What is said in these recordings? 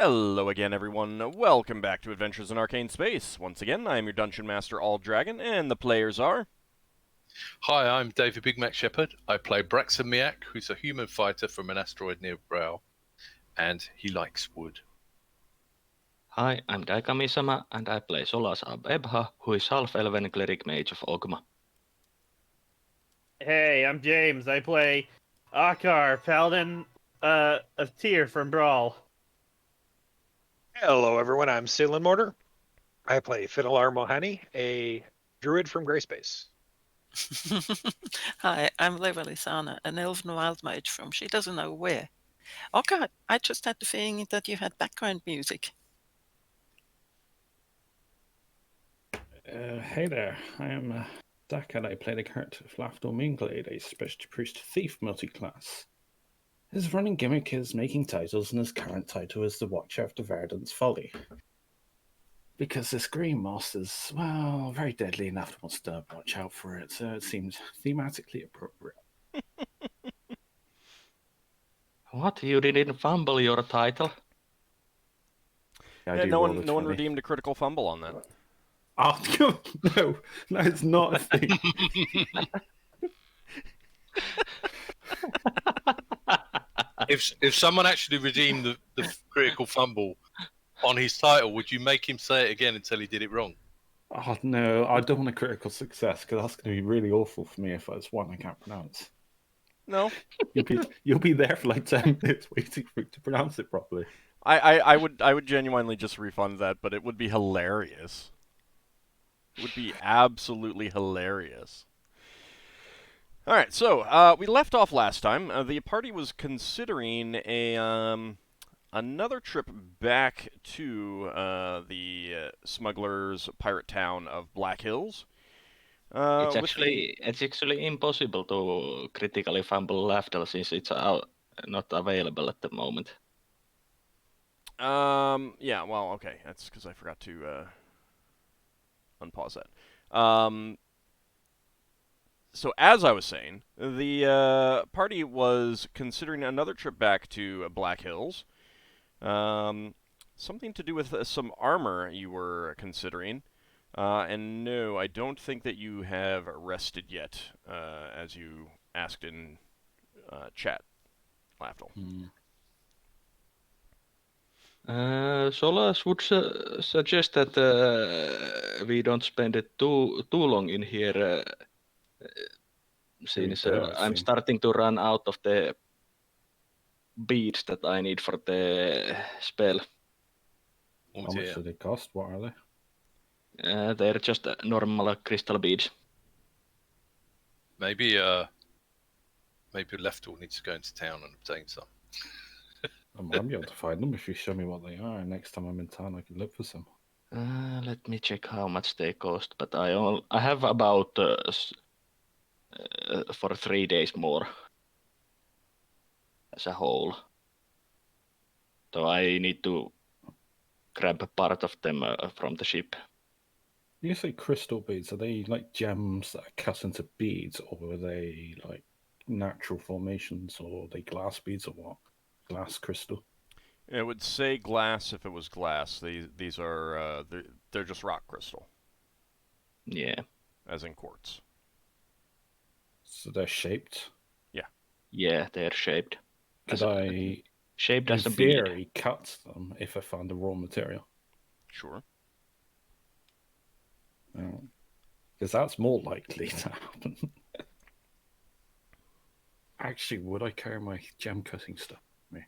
Hello again, everyone. Welcome back to Adventures in Arcane Space. Once again, I am your Dungeon Master, AuldDragon, and the players are... Hi, I'm David Big Mac Shepherd. I play Braxon Miacc, who's a human fighter from an asteroid near Brow, and he likes wood. Hi, I'm Daikami-sama, and I play Solas of Ebha, who is Half-Elven Cleric Mage of Ockar. Hey, I'm James. I play Ockar, Paladin of Tyr from Brawl. Hello, everyone. I'm Salen Mortar. I play Finnel'ar Mohani, a Druid from Grayspace. Hi, I'm Levalithana, an elven wild mage from she doesn't know where. Okay, I just had the feeling that you had background music. Hey there, I am Dak and I play the character of Lafdul Moonglade, a special priest thief multiclass. His running gimmick is making titles, and his current title is the Watcher of the Verdant's Folly. Because this green moss is, well, very deadly enough wants to watch out for it, so it seems thematically appropriate. What? You didn't fumble your title? Yeah, no one redeemed a critical fumble on that. Oh, no, it's not a thing. If someone actually redeemed the critical fumble on his title, would you make him say it again until he did it wrong? Oh, no, I don't want a critical success, because that's going to be really awful for me if it's one I can't pronounce. No. You'll be there for like 10 minutes waiting for it to pronounce it properly. I would genuinely just refund that, but it would be hilarious. It would be absolutely hilarious. Alright, so, we left off last time. The party was considering another trip back to the smugglers' pirate town of Black Hills. It's actually impossible to critically fumble Lafdul since it's not available at the moment. Yeah, well, okay. That's because I forgot to unpause that. So as I was saying, the party was considering another trip back to Black Hills. Something to do with some armor you were considering. And no, I don't think that you have rested yet, as you asked in chat, Lafdul. Solas would suggest that we don't spend it too long in here, since I'm starting to run out of the beads that I need for the spell. How much do they cost? What are they? They're just normal crystal beads. Maybe Lafdul needs to go into town and obtain some. I might be able to find them if you show me what they are. Next time I'm in town, I can look for some. Let me check how much they cost, but I have about for 3 days more as a whole. So I need to grab a part of them from the ship. You say crystal beads, are they like gems that are cut into beads, or are they like natural formations, or are they glass beads, or what? Glass crystal? It would say glass if it was glass. These are they're just rock crystal. Yeah. As in quartz. So they're shaped? Yeah. Yeah, they're shaped. Could I, shaped in as a theory, bead. cut them if I found a raw material? Sure. Because that's more likely to happen. Actually, would I carry my gem cutting stuff with me?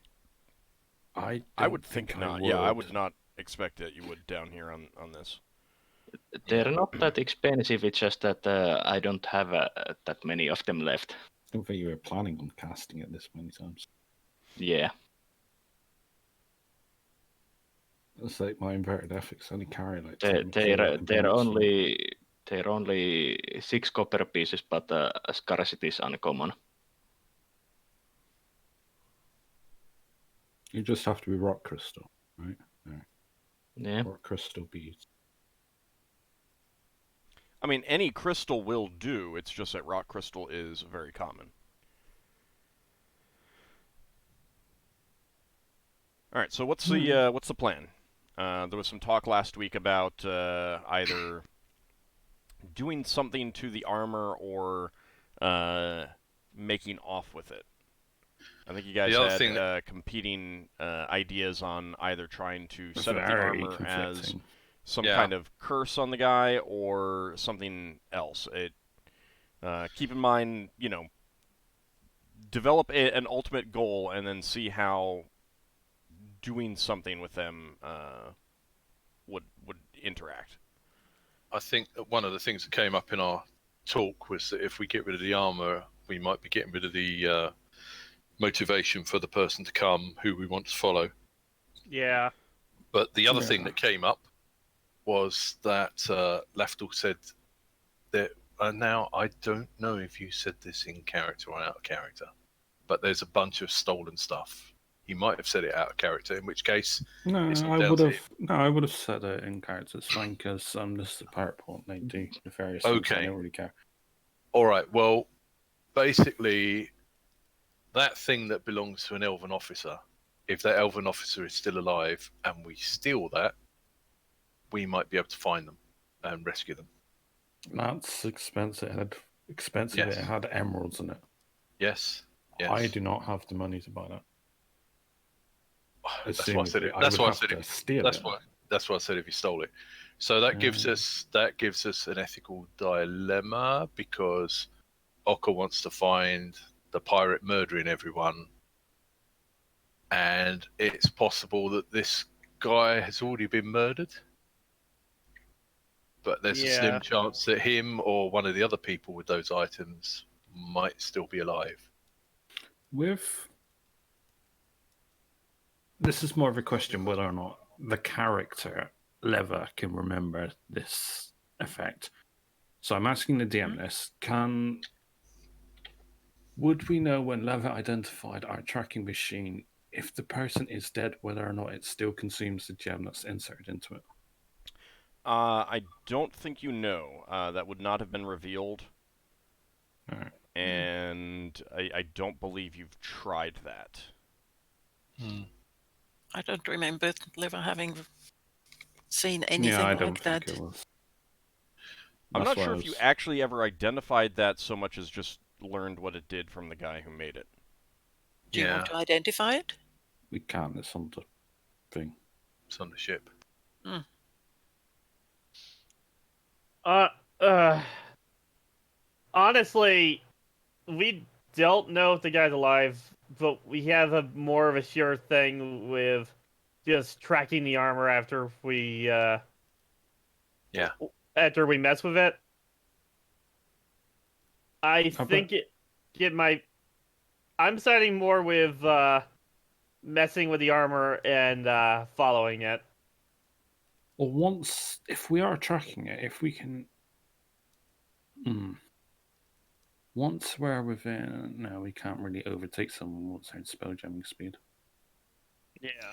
I would think not. I Yeah, I would not expect that you would down here on this. They're not that expensive, it's just that I don't have that many of them left. I don't think you were planning on casting it this many times. Yeah. It's like my inverted ethics only carry like they're only 6 copper pieces, but scarcity is uncommon. You just have to be rock crystal, right? Yeah. Rock crystal beads. I mean, any crystal will do. It's just that rock crystal is very common. All right. So what's the plan? There was some talk last week about either doing something to the armor or making off with it. I think you guys had competing ideas on either trying to set up the armor as some kind of curse on the guy or something else. Keep in mind, develop an ultimate goal and then see how doing something with them would interact. I think that one of the things that came up in our talk was that if we get rid of the armor, we might be getting rid of the motivation for the person to come who we want to follow. Yeah. But the other thing that came up was that Lafdul said that, now I don't know if you said this in character or out of character, but there's a bunch of stolen stuff. He might have said it out of character, in which case I would have said it in character. It's fine because this is the PowerPoint. They do the various things. I don't really care. All right. Well, basically, that thing that belongs to an elven officer, if that elven officer is still alive and we steal that, we might be able to find them and rescue them. That's expensive. Yes. It had emeralds in it. Yes. I do not have the money to buy that. That's why I said it. That's why I said if you stole it. So that gives us an ethical dilemma because Ockar wants to find the pirate murdering everyone, and it's possible that this guy has already been murdered. But there's a slim chance that him or one of the other people with those items might still be alive. This is more of a question whether or not the character Leva can remember this effect. So I'm asking the DM this: would we know when Leva identified our tracking machine if the person is dead, whether or not it still consumes the gem that's inserted into it? I don't think you know. That would not have been revealed. All right. And I don't believe you've tried that. I don't remember Liver having seen anything like that. I'm not sure if you actually ever identified that so much as just learned what it did from the guy who made it. Do you want to identify it? We can. It's on the thing. It's on the ship. Honestly, we don't know if the guy's alive, but we have more of a sure thing with just tracking the armor after we after we mess with it. I think it might. I'm siding more with messing with the armor and following it. Well, if we are tracking it, if we can. Once we're within, no, we can't really overtake someone once they're in spelljamming speed. Yeah.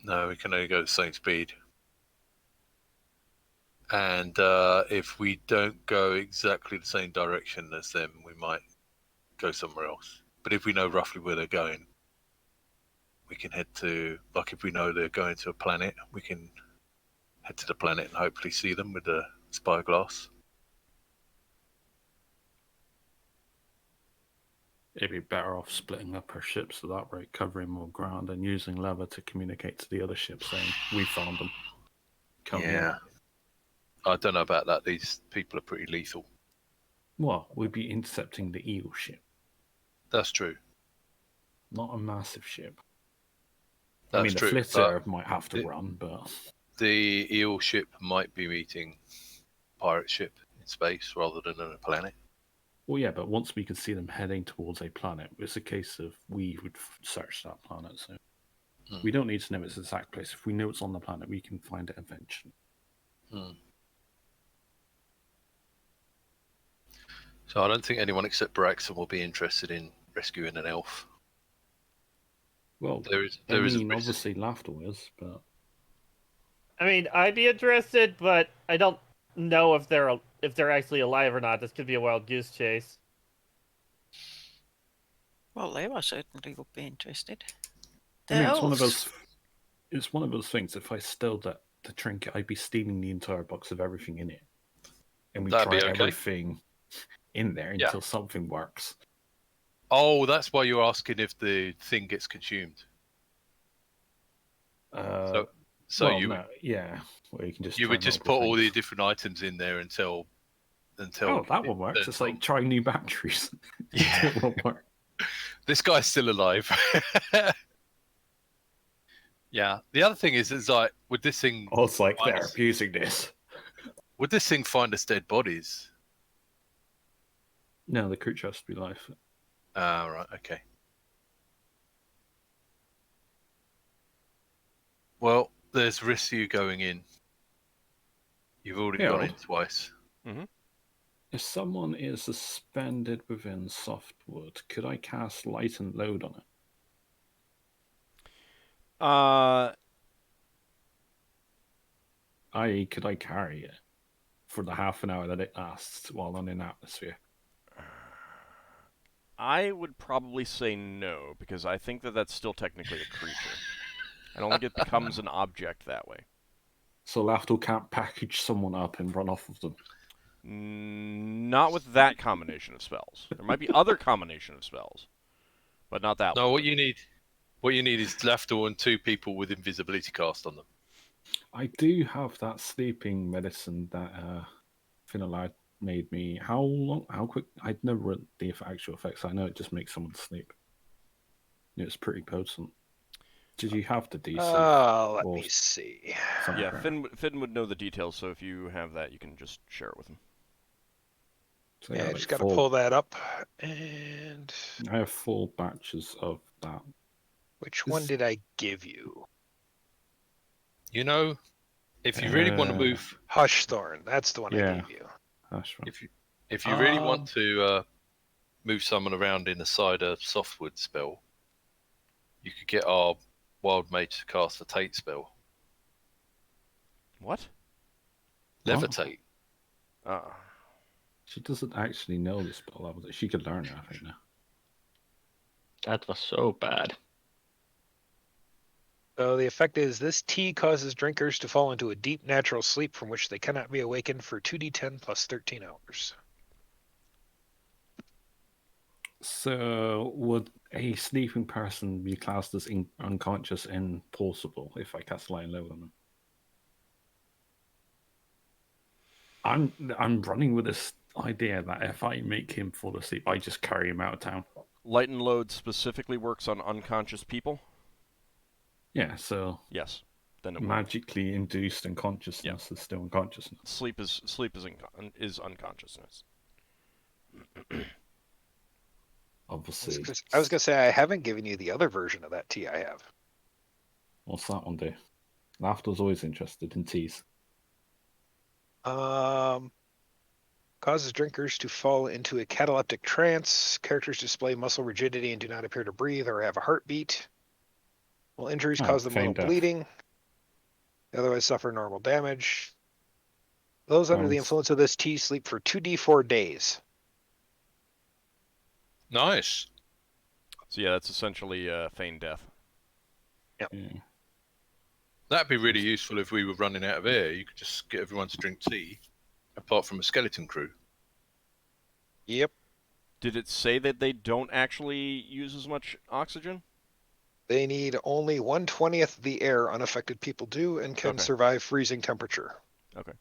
No, we can only go the same speed. And if we don't go exactly the same direction as them, we might go somewhere else. But if we know roughly where they're going, we can head to, like if we know they're going to a planet, we can head to the planet and hopefully see them with the spyglass. It'd be better off splitting up our ships so that way, covering more ground and using Leva to communicate to the other ships saying, we found them. Come in. I don't know about that. These people are pretty lethal. Well, we'd be intercepting the eel ship. That's true. Not a massive ship. That's true. The flitter might have to run, but... The eel ship might be meeting pirate ship in space rather than on a planet. Well, yeah, but once we can see them heading towards a planet, it's a case of we would search that planet. So we don't need to know its exact place. If we know it's on the planet, we can find it eventually. So I don't think anyone except Braxon will be interested in rescuing an elf. Well, there is obviously Lafdul is, but... I mean, I'd be interested, but I don't know if they're actually alive or not. This could be a wild goose chase. Well, Lewa certainly would be interested. It's one of those it's one of those things. If I stole the trinket, I'd be stealing the entire box of everything in it, and we That'd try be okay. everything in there Yeah. until something works. Oh, that's why you're asking if the thing gets consumed. So Well, you no, yeah. Well, you can just you try would just multiple put all the things. different items in there until. Oh, that one works. It's like trying new batteries. Yeah. It won't work. This guy's still alive. Yeah. The other thing is like, would this thing? Oh, it's like find they're us- abusing this. Would this thing find us dead bodies? No, the creature has to be live. Ah, right. Okay. Well, there's risk to you going in. You've already gone in twice. If someone is suspended within softwood, could I cast light and load on it? I.e., could I carry it for the half an hour that it lasts while on in atmosphere? I would probably say no, because I think that that's still technically a creature. I don't think it becomes an object that way. So Lafdul can't package someone up and run off of them? Not with that combination of spells. There might be other combination of spells, but not that one. No, what you need is Lafdul and 2 people with invisibility cast on them. I do have that sleeping medicine that Finnel'ar made me. How quick? I'd never read the actual effects. I know it just makes someone sleep. It's pretty potent. Did you have the DC? Let me see. Yeah, Finn would know the details, so if you have that, you can just share it with him. So Yeah, I like just got to pull that up. And I have 4 batches of that. which one did I give you? You know, if you really want to move, Hushthorn. That's the one I gave you. That's right. If you really want to move someone around in a cider softwood spell, you could get our wild mage to cast a Tate spell. What? Levitate. She doesn't actually know the spell level. She could learn it, I think, now. That was so bad. So the effect is this tea causes drinkers to fall into a deep natural sleep from which they cannot be awakened for 2d10 plus 13 hours. So would a sleeping person be classed as unconscious and pausable if I cast Light and Load on them? I'm running with this idea that if I make him fall asleep, I just carry him out of town. Light and Load specifically works on unconscious people? Yeah, so yes, then it magically induced unconsciousness is still unconsciousness. Sleep is unconsciousness. Obviously. I was gonna say I haven't given you the other version of that tea I have. What's that one do? Lafdul's always interested in teas. Causes drinkers to fall into a cataleptic trance. Characters display muscle rigidity and do not appear to breathe or have a heartbeat. Well, injuries cause them little bleeding. They otherwise suffer normal damage. Those under the influence of this tea sleep for 2d4 days. Nice. So yeah, that's essentially feigned death. Yep. Yeah. That'd be really useful if we were running out of air. You could just get everyone to drink tea, apart from a skeleton crew. Yep. Did it say that they don't actually use as much oxygen? They need only 1/20th the air unaffected people do and can survive freezing temperature. Okay.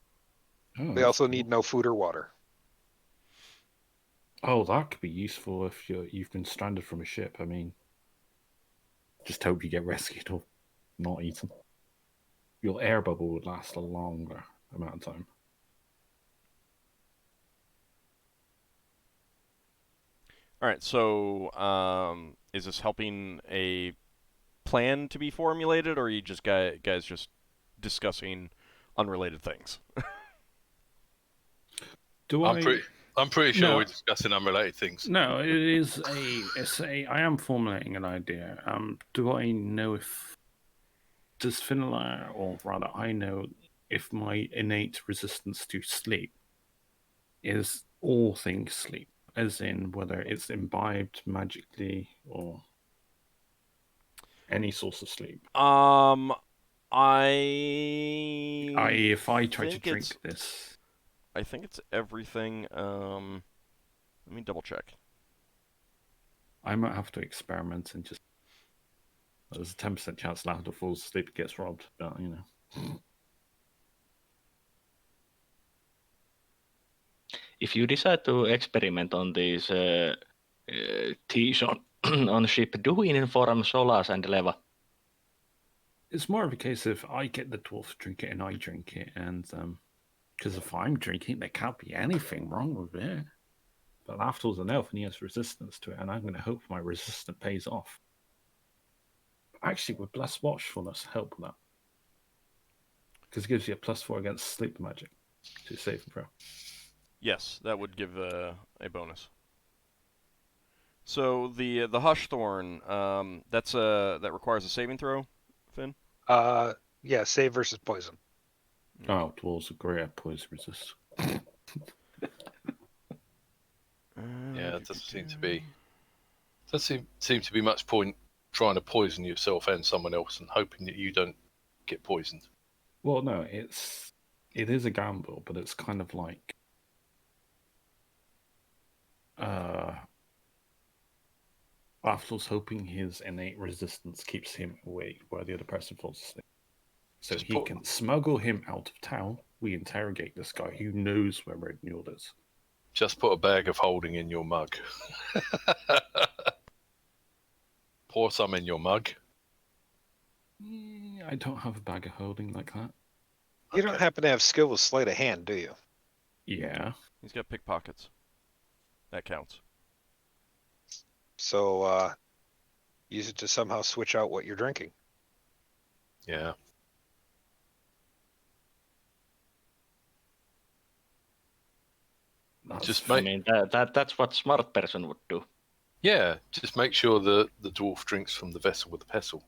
They also need no food or water. Oh, that could be useful if you've been stranded from a ship. I mean, just hope you get rescued or not eaten. Your air bubble would last a longer amount of time. All right, so is this helping a plan to be formulated, or are you just guys just discussing unrelated things? I'm pretty sure we're discussing unrelated things. No, I am formulating an idea. Do I know if does Finnel'ar, or rather I know if my innate resistance to sleep is all things sleep, as in whether it's imbibed magically or any source of sleep? If I try to think drink this, I think it's everything. Let me double check. I might have to experiment and just. There's a 10% chance Lafdul falls asleep and gets robbed, but you know. If you decide to experiment on these teas on ship, do we inform Solas and Leva? It's more of a case of I get the dwarf to drink it and I drink it, and because if I'm drinking, there can't be anything wrong with it. But Lafdul's an elf and he has resistance to it, and I'm going to hope my resistance pays off. Actually, would Blessed Watchfulness help with that? Because it gives you a +4 against sleep magic to save and throw. Yes, that would give a bonus. So the Hushthorn, that requires a saving throw, Finn. Yeah, save versus poison. Oh, dwarves are great at poison resist. Yeah, it doesn't seem to be. Doesn't seem to be much point trying to poison yourself and someone else and hoping that you don't get poisoned. Well, no, it is a gamble, but it's kind of like Lafdul's hoping his innate resistance keeps him awake while the other person falls asleep. So he can smuggle him out of town. We interrogate this guy who knows where Red Njord is. Just put a bag of holding in your mug. Pour some in your mug. I don't have a bag of holding like that. You don't happen to have skill with sleight of hand, do you? Yeah. He's got pickpockets. That counts. So, use it to somehow switch out what you're drinking. Yeah. I mean, that's what smart person would do. Yeah, just make sure the dwarf drinks from the vessel with the pestle.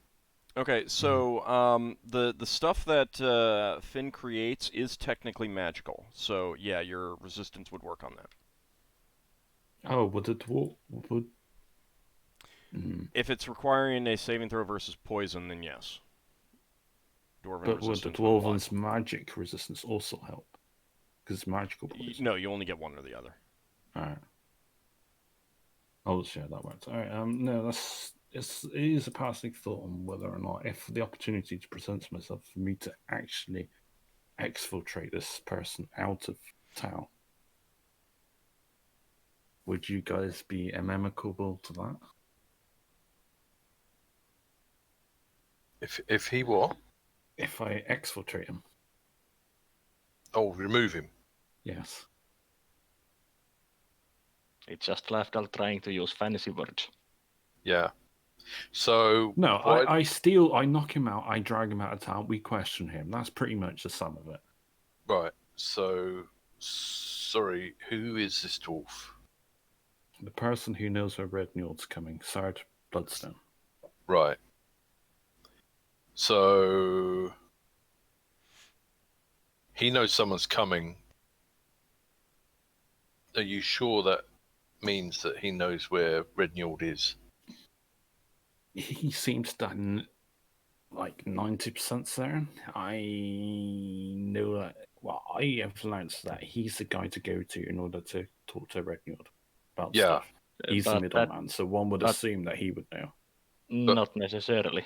Okay, so the stuff that Finn creates is technically magical. So yeah, your resistance would work on that. Oh, would the dwarf would? If it's requiring a saving throw versus poison, then yes. Dwarven but would the dwarven's magic resistance also help? Because it's magical poison. No, you only get one or the other. Alright. I'll share that works. Alright, no, it is a passing thought on whether or not, if the opportunity presents myself for me to actually exfiltrate this person out of town, would you guys be amenable to that? If he what? If I exfiltrate him. Oh, remove him. Yes. It's just Lafdul trying to use fantasy words. Yeah. So no, I knock him out, I drag him out of town, we question him. That's pretty much the sum of it. Right. So sorry, who is this dwarf? The person who knows where Red Njord's coming, Sard Bloodstone. Right. So he knows someone's coming. Are you sure that means that he knows where Red Njord is? He seems done like 90% certain. I know that. Well, I have learned that he's the guy to go to in order to talk to Red Njord about stuff. He's the middleman, so one would assume that he would know. Not necessarily.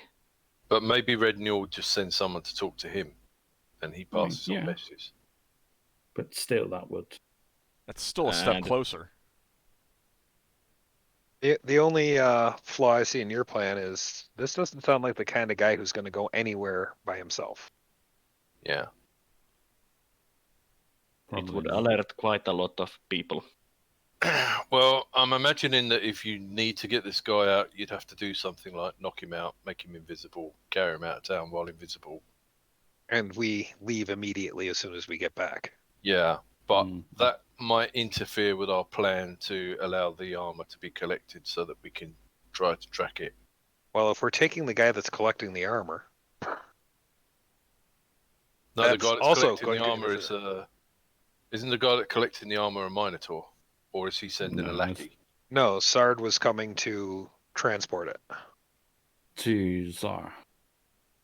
But maybe Red Njord just sends someone to talk to him, and he passes on messages. But still, that's still a step closer. The only flaw I see in your plan is this doesn't sound like the kind of guy who's going to go anywhere by himself. Yeah. It would alert quite a lot of people. Well, I'm imagining that if you need to get this guy out, you'd have to do something like knock him out, make him invisible, carry him out of town while invisible. And we leave immediately as soon as we get back. Yeah, but that might interfere with our plan to allow the armor to be collected so that we can try to track it. Well, if we're taking the guy that's collecting the armor... No, the guy that's collecting the armor is... Isn't the guy that's collecting the armor a Minotaur? Or is he sending a lackey? No, Sard was coming to transport it. To Tsar.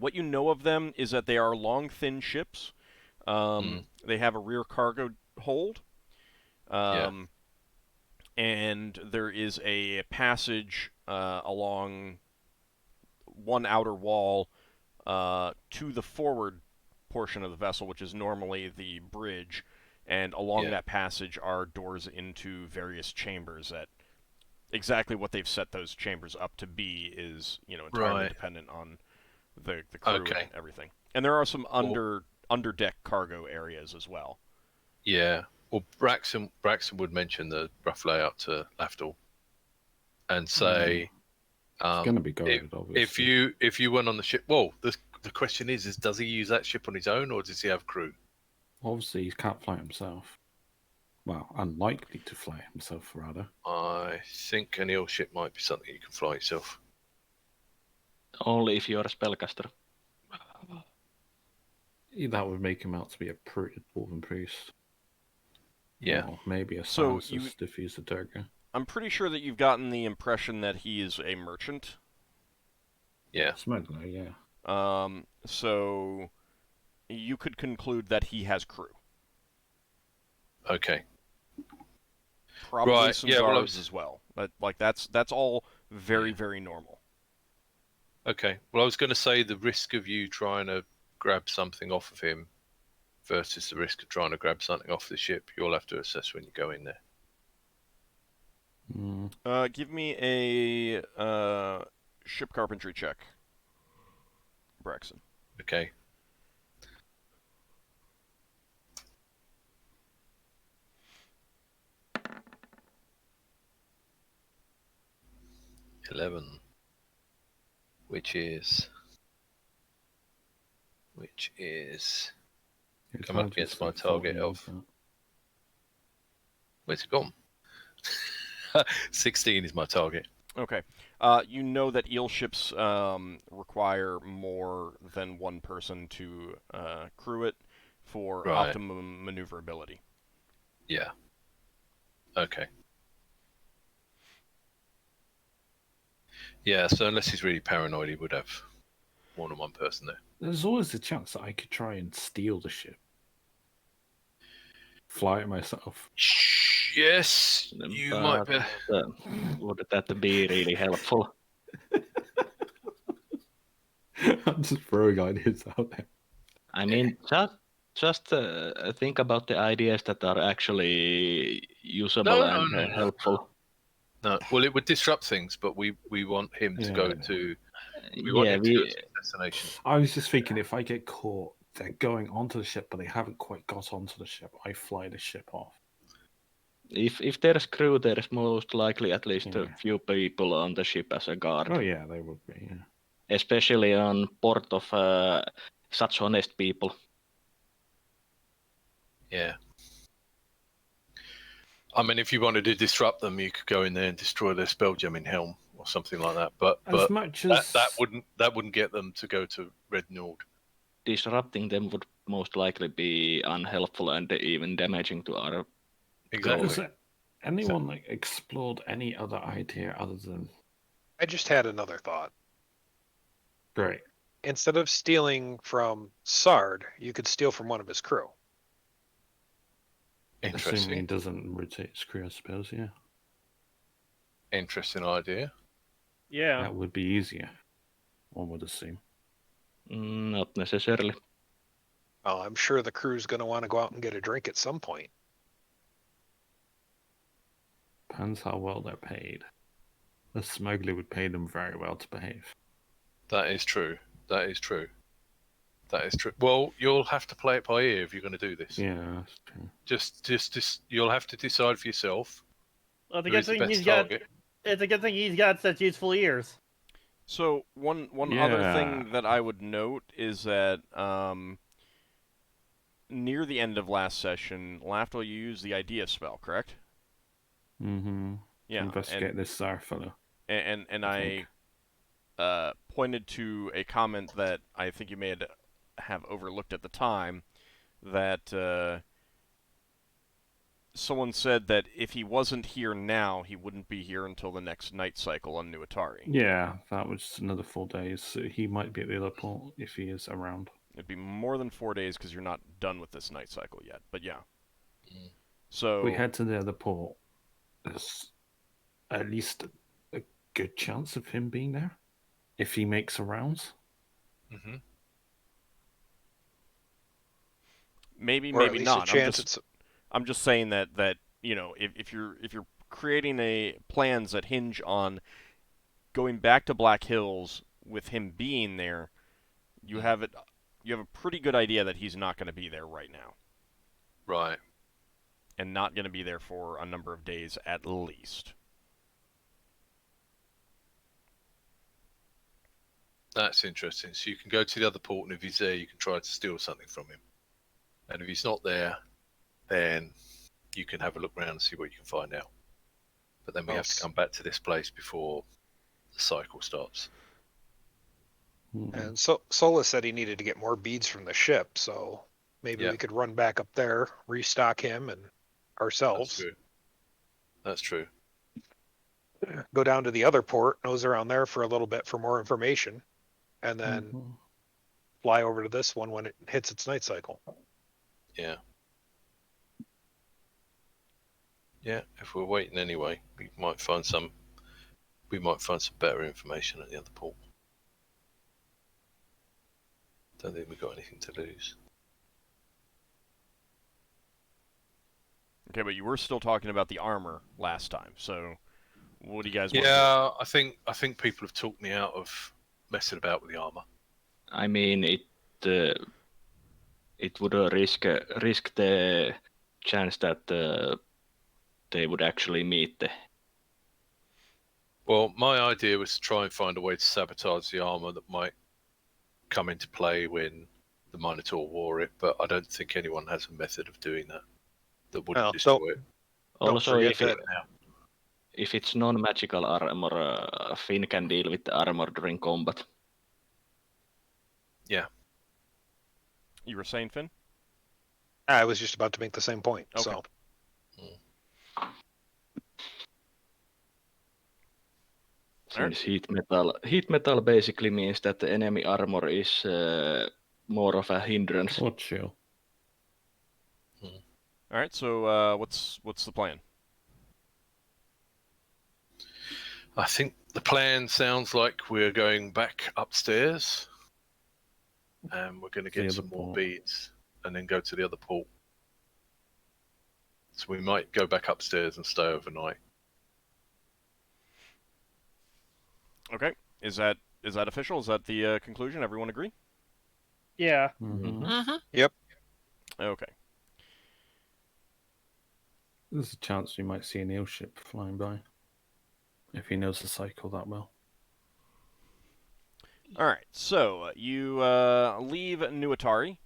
what you know of them is that they are long, thin ships. They have a rear cargo hold. and there is a passage along one outer wall to the forward portion of the vessel, which is normally the bridge, and along that passage are doors into various chambers that exactly what they've set those chambers up to be is, entirely dependent on the crew and everything. And there are some underdeck cargo areas as well. Yeah. Well, Braxon would mention the rough layout to Lafdul and say, it's going to be guarded, obviously. if you went on the ship, well, the question is does he use that ship on his own or does he have crew? Obviously, he can't fly himself. Well, unlikely to fly himself, rather. I think an eel ship might be something you can fly yourself. Only if you're a spellcaster. That would make him out to be a dwarven priest. Yeah. Or maybe a So scientist if he's a Durga. I'm pretty sure that you've gotten the impression that he is a merchant. Yeah. Smuggler, yeah. So you could conclude that he has crew. Okay. Probably some guards as well. But that's all very, very normal. Okay. Well, I was going to say the risk of you trying to grab something off of him versus the risk of trying to grab something off the ship, you'll have to assess when you go in there. Give me a ship carpentry check, Braxon. Okay. $11, which is come up against my target of. Where's it gone? 16 is my target. Okay. You know that eel ships require more than one person to crew it for optimum maneuverability. Yeah. Okay. Yeah, so unless he's really paranoid, he would have more than one person there. There's always a chance that I could try and steal the ship. Fly it myself. Yes, you might be. Would that be really helpful? I'm just throwing ideas out there. I mean, just think about the ideas that are actually usable and helpful. No, well, it would disrupt things, but we want him to go to. We want him to go to his destination. I was just thinking, if I get caught, they're going onto the ship, but they haven't quite got onto the ship. I fly the ship off. If there's crew, there's most likely at least a few people on the ship as a guard. Oh yeah, they would be. Yeah. Especially on port of such honest people. Yeah. I mean, if you wanted to disrupt them, you could go in there and destroy their spelljamming helm or something like that. But as much as that wouldn't get them to go to Red Njord. Disrupting them would most likely be unhelpful and even damaging to our. Exactly. Has anyone explored any other idea other than? I just had another thought. Great. Instead of stealing from Sard, you could steal from one of his crew. Interesting. Assuming he doesn't rotate his crew, I suppose, yeah. Interesting idea. Yeah. That would be easier, one would assume. Not necessarily. Oh, I'm sure the crew's going to want to go out and get a drink at some point. Depends how well they're paid. The smuggler would pay them very well to behave. That is true. That is true. That is true. Well, you'll have to play it by ear if you're going to do this. Yeah, that's true. Just you'll have to decide for yourself. Well, it's a good thing he's got such useful ears. So one other thing that I would note is that near the end of last session, Lafdul, you used the idea spell, correct? Mm-hmm. Yeah. Investigate this Tsar fellow. And I pointed to a comment that I think you may have overlooked at the time, that someone said that if he wasn't here now, he wouldn't be here until the next night cycle on New Atari. Yeah, that was another 4 days. So he might be at the other port if he is around. It'd be more than 4 days because you're not done with this night cycle yet. But yeah. So we head to the other port. there's at least a good chance of him being there if he makes a rounds. Mm-hmm. Maybe, Or at maybe least a not. chance I'm just saying that if you're creating plans that hinge on going back to Black Hills with him being there, you have a pretty good idea that he's not going to be there right now, Right. and not going to be there for a number of days at least. That's interesting. So you can go to the other port, and if he's there, you can try to steal something from him. And if he's not there, then you can have a look around and see what you can find out. But then we have to come back to this place before the cycle starts. And so Solas said he needed to get more beads from the ship, so maybe we could run back up there, restock him and ourselves. That's true. Go down to the other port, nose around there for a little bit for more information, and then fly over to this one when it hits its night cycle. Yeah. Yeah, if we're waiting anyway, we might find some better information at the other port. Don't think we've got anything to lose. Okay, but you were still talking about the armor last time, so what do you guys want? Yeah, I think people have talked me out of messing about with the armor. I mean, it would risk the chance that they would actually meet the. Well, my idea was to try and find a way to sabotage the armor that might come into play when the Minotaur wore it, but I don't think anyone has a method of doing that wouldn't destroy it. Also, if it's non-magical armor, Finn can deal with the armor during combat. Yeah. You were saying, Finn? I was just about to make the same point. Okay. So. Since heat metal basically means that the enemy armor is more of a hindrance. Or chill. All right. So what's the plan? I think the plan sounds like we're going back upstairs, and we're going to get some more beads, and then go to the other port. So we might go back upstairs and stay overnight. Okay. Is that official? Is that the conclusion? Everyone agree? Yeah. Yep. Okay. There's a chance we might see an eel ship flying by, if he knows the cycle that well. All right. So you leave Nuatari,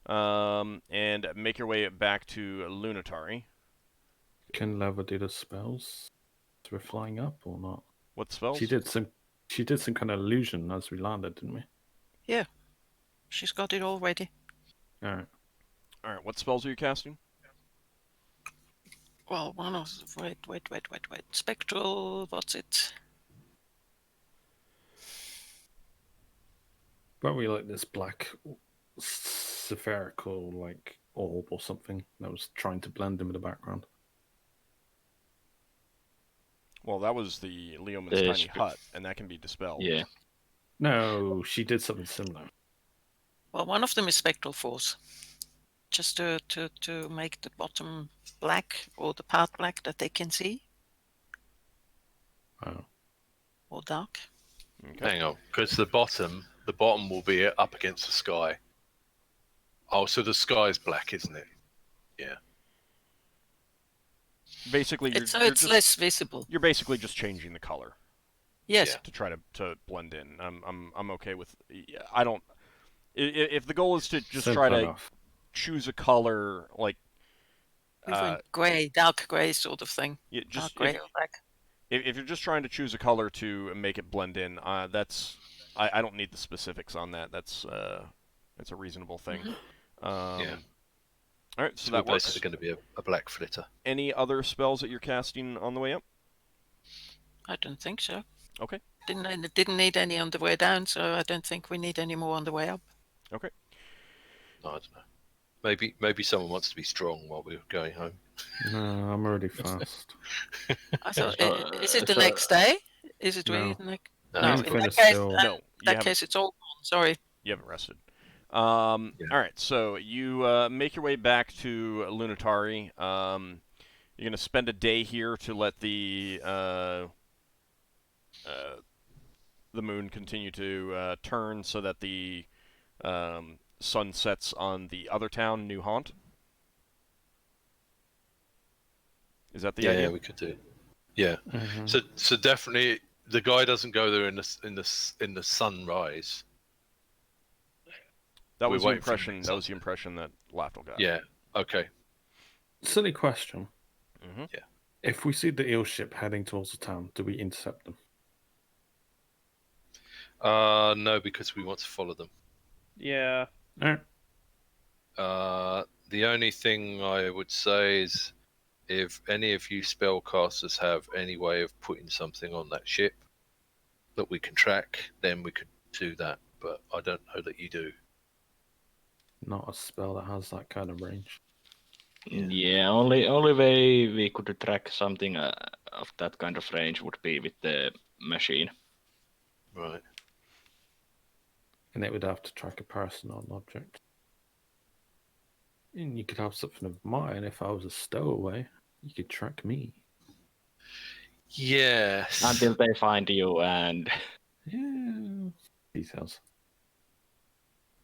and make your way back to Lunatari. Can Leva do the spells as we're flying up or not? What spells? She did some kind of illusion as we landed, didn't we? Yeah. She's got it all ready. All right. What spells are you casting? Well, one of wait. Spectral, what's it? Probably like this black spherical like orb or something that was trying to blend in with the background. Well, that was the Leoman's tiny hut, and that can be dispelled. Yeah. No, she did something similar. Well, one of them is Spectral Force. Just to make the bottom black, or the part black that they can see. Oh. Or dark. Okay. Hang on, because the bottom will be up against the sky. Oh, so the sky's black, isn't it? Yeah. Basically, It's just, less visible. You're basically just changing the color. Yes. To try to blend in. I'm okay with. I don't. If the goal is to just try to choose a color like. Gray, dark gray sort of thing. Yeah, dark gray or black. If you're just trying to choose a color to make it blend in, that's. I don't need the specifics on that. That's a reasonable thing. Yeah. All right, so that works. Basically going to be a black flitter. Any other spells that you're casting on the way up? I don't think so. Okay. Didn't need any on the way down, so I don't think we need any more on the way up. Okay. No, I don't know. Maybe someone wants to be strong while we're going home. No, I'm already fast. I thought, So- is it the so- next day? Is it really No. the next? No, No, it's in not. that Finn's case, still- No, you haven't. it's all gone. Sorry. You haven't rested. Yeah. All right, so you make your way back to Lunatari. You're gonna spend a day here to let the moon continue to turn, so that the sun sets on the other town, New Haunt. Is that the idea? Yeah, we could do. Yeah. Mhm. So definitely the guy doesn't go there in the sunrise. That we're was the waiting for the impression. next That was the sunset. impression that Lafdul got. Yeah. Okay. Silly question. Mm-hmm. If we see the eel ship heading towards the town, do we intercept them? No, because we want to follow them. Yeah. Alright. The only thing I would say is, if any of you spellcasters have any way of putting something on that ship that we can track, then we could do that. But I don't know that you do. Not a spell that has that kind of range. Yeah, only way we could track something of that kind of range would be with the machine. Right. And it would have to track a person or an object. And you could have something of mine. If I was a stowaway, you could track me. Yes. Until they find you and Yeah. Details.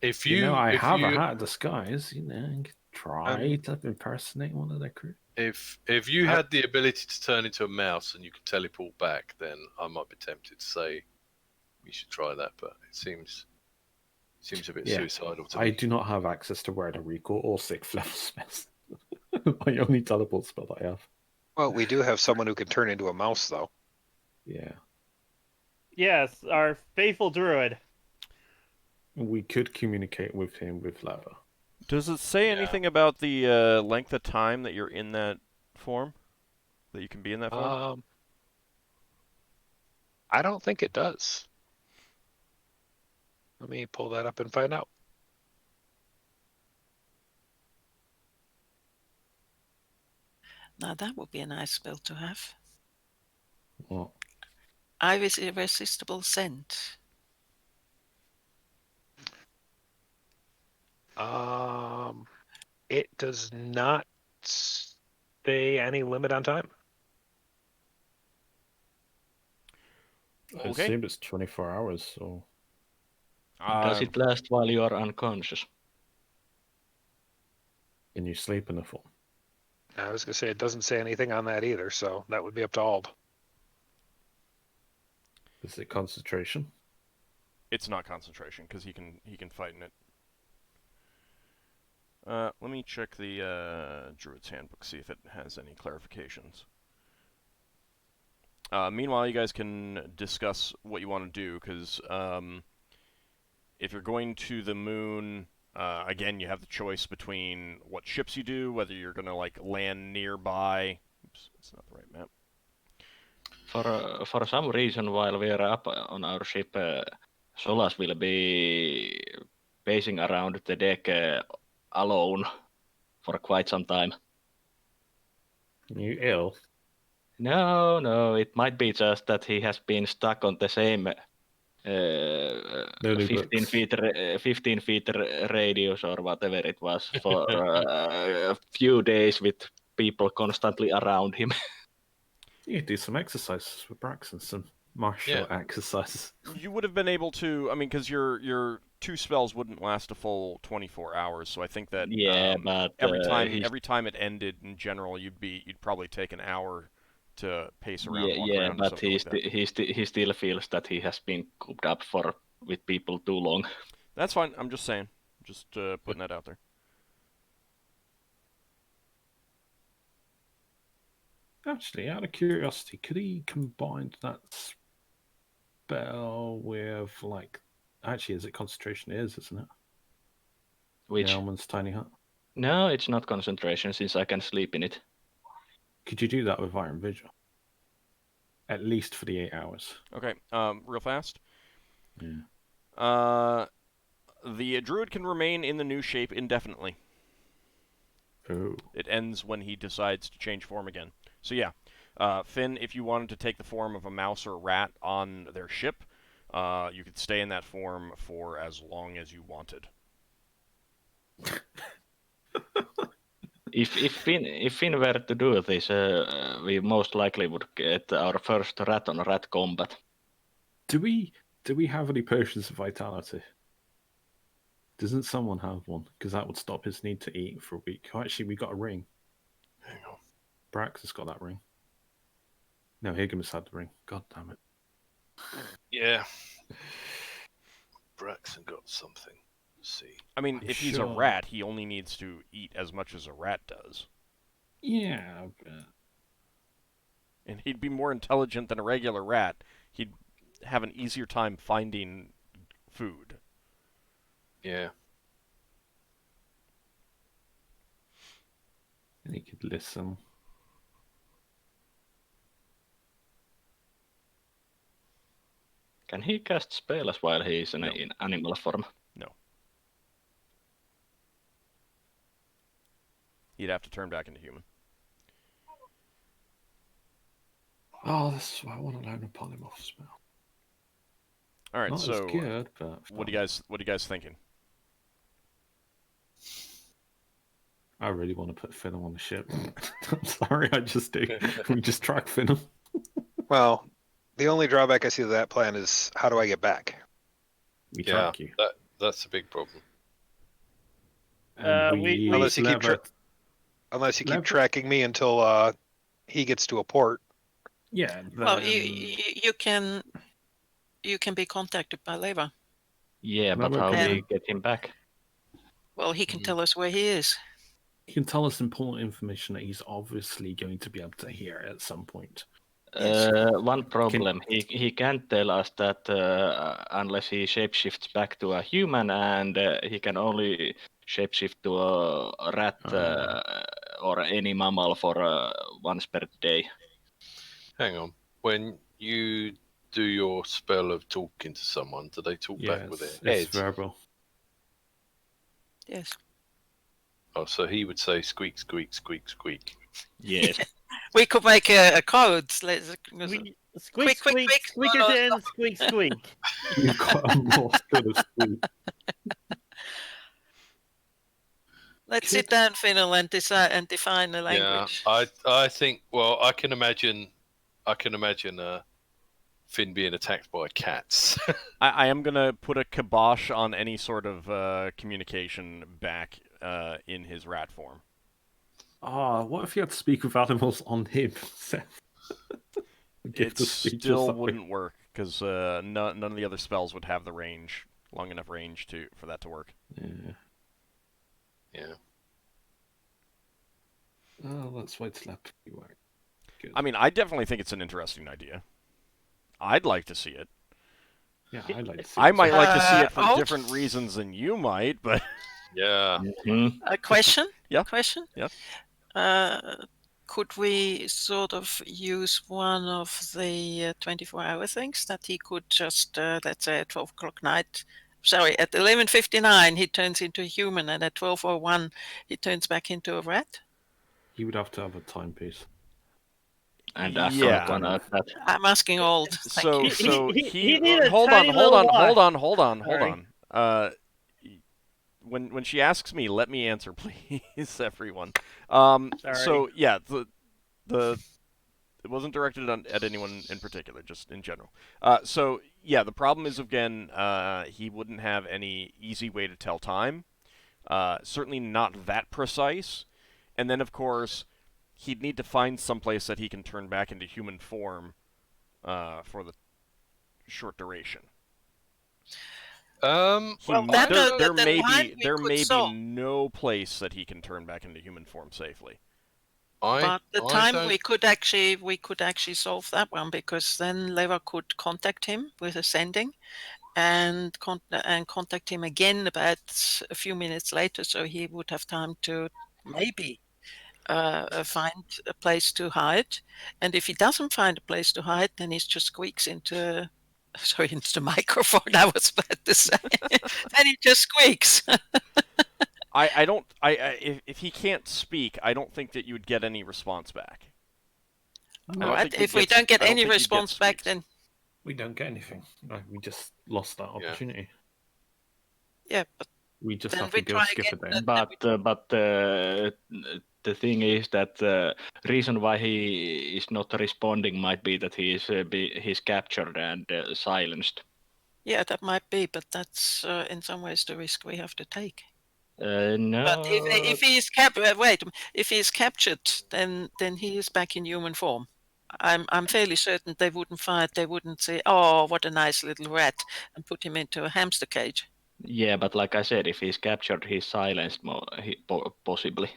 If You you know, I if have you, a hat of disguise. You know, I could try to impersonate one of their crew. If you had the ability to turn into a mouse and you could teleport back, then I might be tempted to say we should try that. But it seems a bit suicidal to I me. do not have access to Word of Recall or 6th level spells. My only teleport spell that I have. Well, we do have someone who can turn into a mouse, though. Yeah. Yes, our faithful druid. We could communicate with him with lava. Does it say Yeah. anything about the length of time that you're in that form? That you can be in that form? I don't think it does. Let me pull that up and find out. Now that would be a nice spell to have. What? Ivy's irresistible scent. It does not say any limit on time. I Okay. assume it's 24 hours, so... does it last while you are unconscious? Can you sleep in the form? I was going to say it doesn't say anything on that either, so that would be up to Ald. Is it concentration? It's not concentration, because he can fight in it. Let me check the Druid's Handbook, see if it has any clarifications. Meanwhile, you guys can discuss what you want to do, because if you're going to the moon, again, you have the choice between what ships you do, whether you're going to like land nearby. Oops, that's not the right map. For some reason, while we are up on our ship, Solas will be pacing around the deck alone for quite some time. You ill? No, it might be just that he has been stuck on the same 15 feet radius or whatever it was for a few days with people constantly around him. You could do some exercises with Braxon, some martial exercises. You would have been able to, I mean, because your 2 spells wouldn't last a full 24 hours, so I think that but every time it ended, in general, you'd probably take an hour to pace around, walk around, but something like that. he still feels that he has been cooped up with people too long. That's fine. I'm just saying, just putting that out there. Actually, out of curiosity, could he combine that spell with, like... Actually, is it concentration? It is, isn't it? Which? Elman's tiny hut. No, it's not concentration, since I can sleep in it. Could you do that with Iron Vigil? At least for the 8 hours. Okay, real fast. Yeah. The Druid can remain in the new shape indefinitely. Oh. It ends when he decides to change form again. So yeah, Finn, if you wanted to take the form of a mouse or a rat on their ship, you could stay in that form for as long as you wanted. If Finn were to do this, we most likely would get our first rat on rat combat. Do we have any potions of vitality? Doesn't someone have one? Because that would stop his need to eat for a week. Oh, actually, we got a ring. Hang on. Brax has got that ring. No, Higgins had the ring. God damn it. Yeah. Braxon got something. Let's see. I mean, I'm if he's a sure. rat, he only needs to eat as much as a rat does. Yeah. And he'd be more intelligent than a regular rat. He'd have an easier time finding food. Yeah. And he could listen. Can he cast spells while he's in animal form? No. He'd have to turn back into human. Oh, this is why I want to learn a polymorph spell. All right, Not so as good, but what are you guys thinking? I really want to put Finnel on the ship. I'm sorry, I just do. We just track Finnel. Well, the only drawback I see to that plan is how do I get back? We Yeah. track you. That's a big problem. And Unless you keep tracking me until he gets to a port. Yeah. Well, you can be contacted by Leva. Yeah, No, but how okay. do we get him back? Well, he can tell us where he is. He can tell us important information that he's obviously going to be able to hear at some point. One problem, he can't tell us that unless he shapeshifts back to a human, and he can only shapeshift to a rat or any mammal for once per day. Hang on. When you do your spell of talking to someone, do they talk back with their head? It's verbal. Yes. Oh, so he would say squeak, squeak, squeak, squeak. Yes. We could make a code. Squeak, Quick, squeak, quick, squeakers no. in, squeak, squeak. You've got a more skill of squeak. Let's sit down, Finnel, and decide and define the Yeah, language. I think. Well, I can imagine Finn being attacked by cats. I am gonna put a kibosh on any sort of communication back in his rat form. What if you had to speak with animals on him? It still wouldn't work because none of the other spells would have the long enough range for that to work. Yeah. Yeah. Oh, let's wait till that work. Good. I mean, I definitely think it's an interesting idea. I'd like to see it. Yeah, I'd like to see I it. might like to see it for Alt? different reasons than you might, but Yeah. A question? Yeah. Question? Yeah. Could we sort of use one of the 24-hour things that he could just, let's say at 12 o'clock night, sorry, at 11:59 he turns into a human, and at 12:01 he turns back into a rat? He would have to have a timepiece. And Yeah. I'm asking old. So He need a hold tiny on. little watch. Sorry. When she asks me, let me answer, please, everyone. Sorry. So yeah, it wasn't directed at anyone in particular, just in general. So yeah, the problem is again, he wouldn't have any easy way to tell time. Certainly not that precise. And then of course, he'd need to find someplace that he can turn back into human form for the short duration. Well, there may be solve. no place that he can turn back into human form safely. But we could actually solve that one, because then Leva could contact him with a sending, and contact him again about a few minutes later, so he would have time to maybe find a place to hide. And if he doesn't find a place to hide, then he just squeaks into the microphone. I was about to say. Then he just squeaks. I don't. If he can't speak, I don't think that you would get any response back. All right. If we don't get any response back, then we don't get anything. No, we just lost that opportunity. Yeah, but we just then have to go skip a day. But the thing is that the reason why he is not responding might be that he's captured and silenced. Yeah, that might be, but that's in some ways the risk we have to take. No. But if he's if he's captured, then he is back in human form. I'm fairly certain they wouldn't fight. They wouldn't say, "Oh, what a nice little rat," and put him into a hamster cage. Yeah, but like I said, if he's captured, he's silenced, possibly.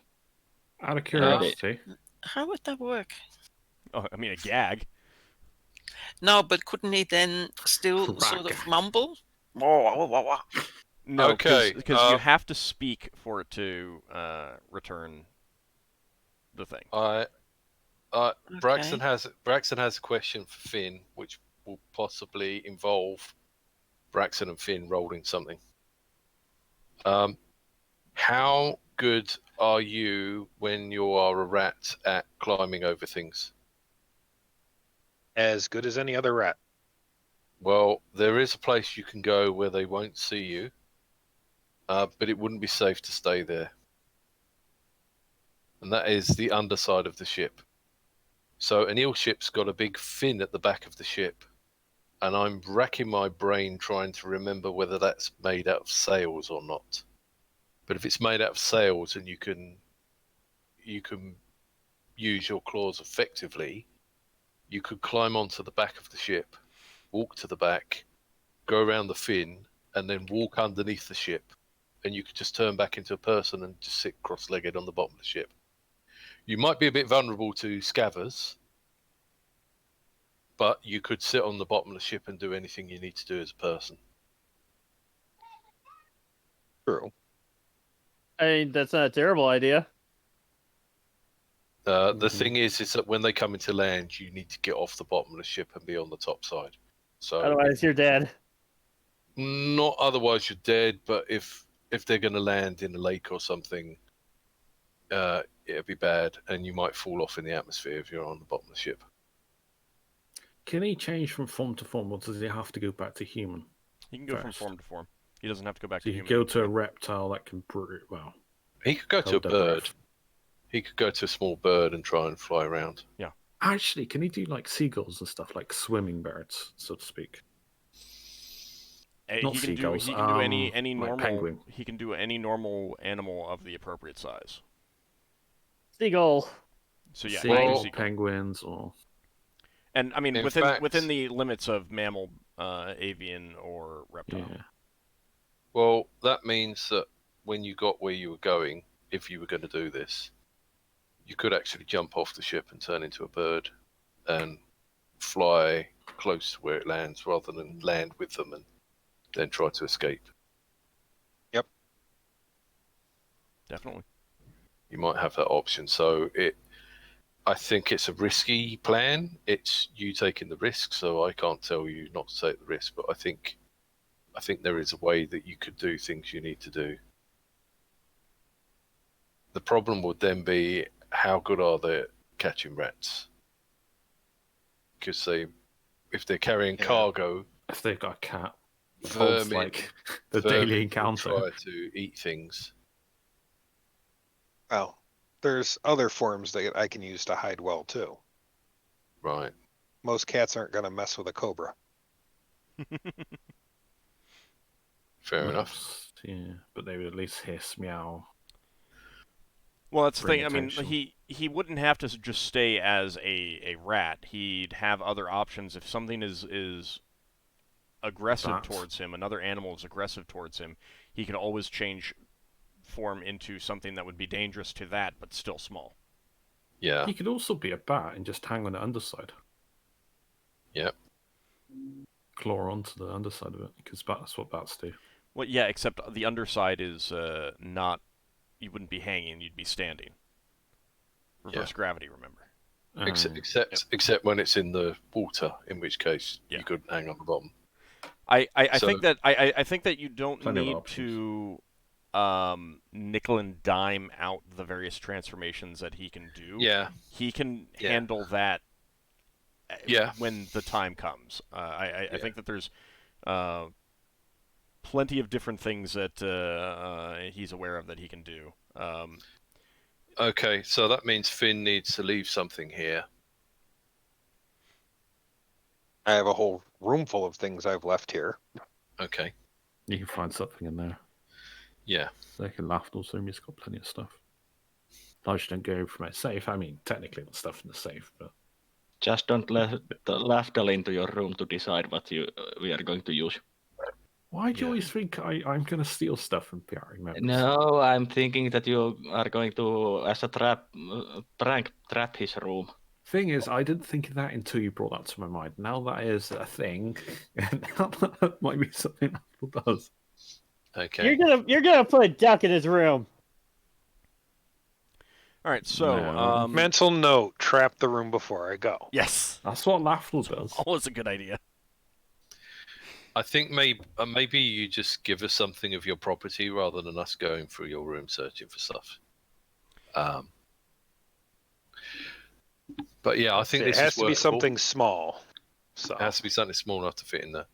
Out of curiosity, how would that work? Oh, I mean a gag. No, but couldn't he then still sort of mumble? No, Okay, because you have to speak for it to return the thing. Braxon has a question for Finn, which will possibly involve Braxon and Finn rolling something. How good are you when you are a rat at climbing over things? As good as any other rat. Well, there is a place you can go where they won't see you, but it wouldn't be safe to stay there. And that is the underside of the ship. So an eel ship's got a big fin at the back of the ship, and I'm racking my brain trying to remember whether that's made out of sails or not. But if it's made out of sails and you can use your claws effectively, you could climb onto the back of the ship, walk to the back, go around the fin, and then walk underneath the ship, and you could just turn back into a person and just sit cross-legged on the bottom of the ship. You might be a bit vulnerable to scavers, but you could sit on the bottom of the ship and do anything you need to do as a person. True. I mean, that's not a terrible idea. The thing is that when they come into land, you need to get off the bottom of the ship and be on the top side. So otherwise, you're dead. Not otherwise you're dead, but if they're going to land in a lake or something, it'd be bad, and you might fall off in the atmosphere if you're on the bottom of the ship. Can he change from form to form, or does he have to go back to human? He can go from form to form. He doesn't have to go back so to you human. Go to a reptile that can brew. Well, he could go to a bird. He could go to a small bird and try and fly around. Yeah. Actually, can he do like seagulls and stuff, like swimming birds, so to speak? Not seagulls. He can do any like normal penguin. He can do any normal animal of the appropriate size. Seagull. So yeah, seagulls, penguins, or. And I mean, within the limits of mammal, avian, or reptile. Yeah. Well, that means that when you got where you were going, if you were going to do this, you could actually jump off the ship and turn into a bird and fly close to where it lands rather than land with them and then try to escape. Yep. Definitely. You might have that option. So I think it's a risky plan. It's you taking the risk, so I can't tell you not to take the risk, but I think there is a way that you could do things you need to do. The problem would then be, how good are they at catching rats? Because if they're carrying cargo, if they've got a cat, vermin, like the daily encounter, try to eat things. Well, there's other forms that I can use to hide well too. Right. Most cats aren't going to mess with a cobra. Fair enough. Yeah, but they would at least hiss, meow. Well, that's the thing. Attention. I mean, he wouldn't have to just stay as a rat. He'd have other options if something is aggressive towards him. Another animal is aggressive towards him. He can always change form into something that would be dangerous to that, but still small. Yeah. He could also be a bat and just hang on the underside. Yep. Claw onto the underside of it, because that's what bats do. Well, yeah, except the underside is not. You wouldn't be hanging; you'd be standing. Reverse gravity, remember. Except when it's in the water, in which case you could hang on the bottom. I think that you don't need to nickel and dime out the various transformations that he can do. Yeah. He can Yeah. handle that Yeah. when the time comes. I Yeah. think that there's plenty of different things that he's aware of that he can do. Okay, so that means Finn needs to leave something here. I have a whole room full of things I've left here. Okay. You can find something in there. Yeah. Like a Lafdul room, he's got plenty of stuff. I just don't go from a safe. I mean, technically the stuff in the safe, but Just don't let the Lafdul into your room to decide what we are going to use. why do you always think I'm going to steal from PRing members? No, I'm thinking that you are going to, as a prank, trap his room. Thing is, I didn't think of that until you brought that to my mind. Now that is a thing, and now that might be something Apple does. Okay. You're gonna put a duck in his room. All right, so No. Mental note: trap the room before I go. yes, That's what Lafdul does. always a good idea. I think maybe you just give us something of your property rather than us going through your room searching for stuff. But yeah, I think It this has is to be workable. something small. So It has to be something small enough to fit in there.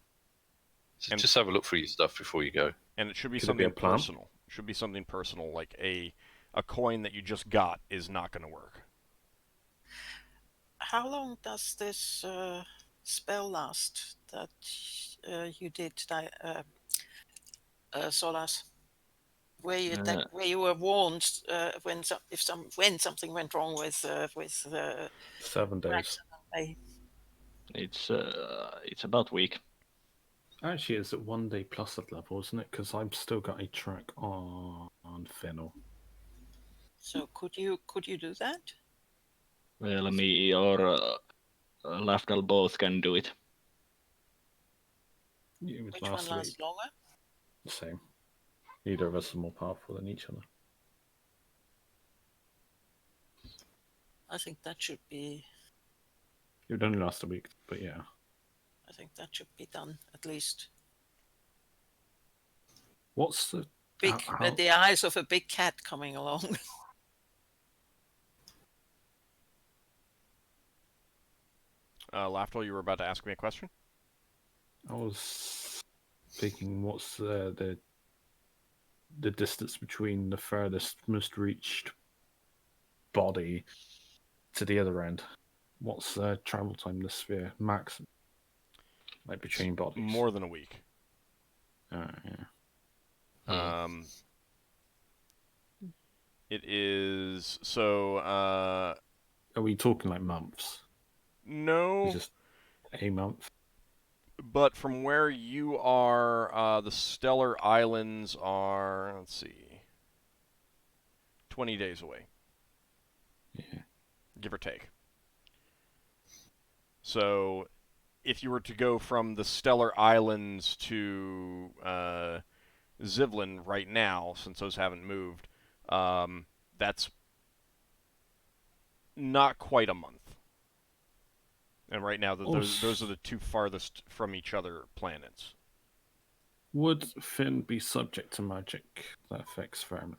So And- just have a look through your stuff before you go. And it should be Could it be something a plant? personal. It should be something personal, like a coin that you just got is not going to work. How long does this spell last that you did, Solas? Where you were warned when something went wrong with 7 days. Braxon and It's about a week. Actually, it's at 1 day plus at level, isn't it? Because I've still got a track on Finnel'ar. So could you do that? Well, me or Lafdul both can do it. It was Which one last lasts week. longer? The same. Neither of us are more powerful than each other. I think that should be. It would only last a week, but yeah. I think that should be done at least. What's the Big, how- the eyes of a big cat coming along. Lafdul, you were about to ask me a question? I was thinking, what's the distance between the furthest most reached body to the other end? What's the travel time in the sphere maximum? Like between bodies? More than a week. Yeah. It is so. Are we talking like months? No, Just a month? but from where you are, the Stellar Islands are. Let's see, 20 days away, Yeah. give or take. So, if you were to go from the Stellar Islands to Zivlin right now, since those haven't moved, that's not quite a month. And right now, those are the two farthest from each other planets. Would Finn be subject to magic that affects vermin?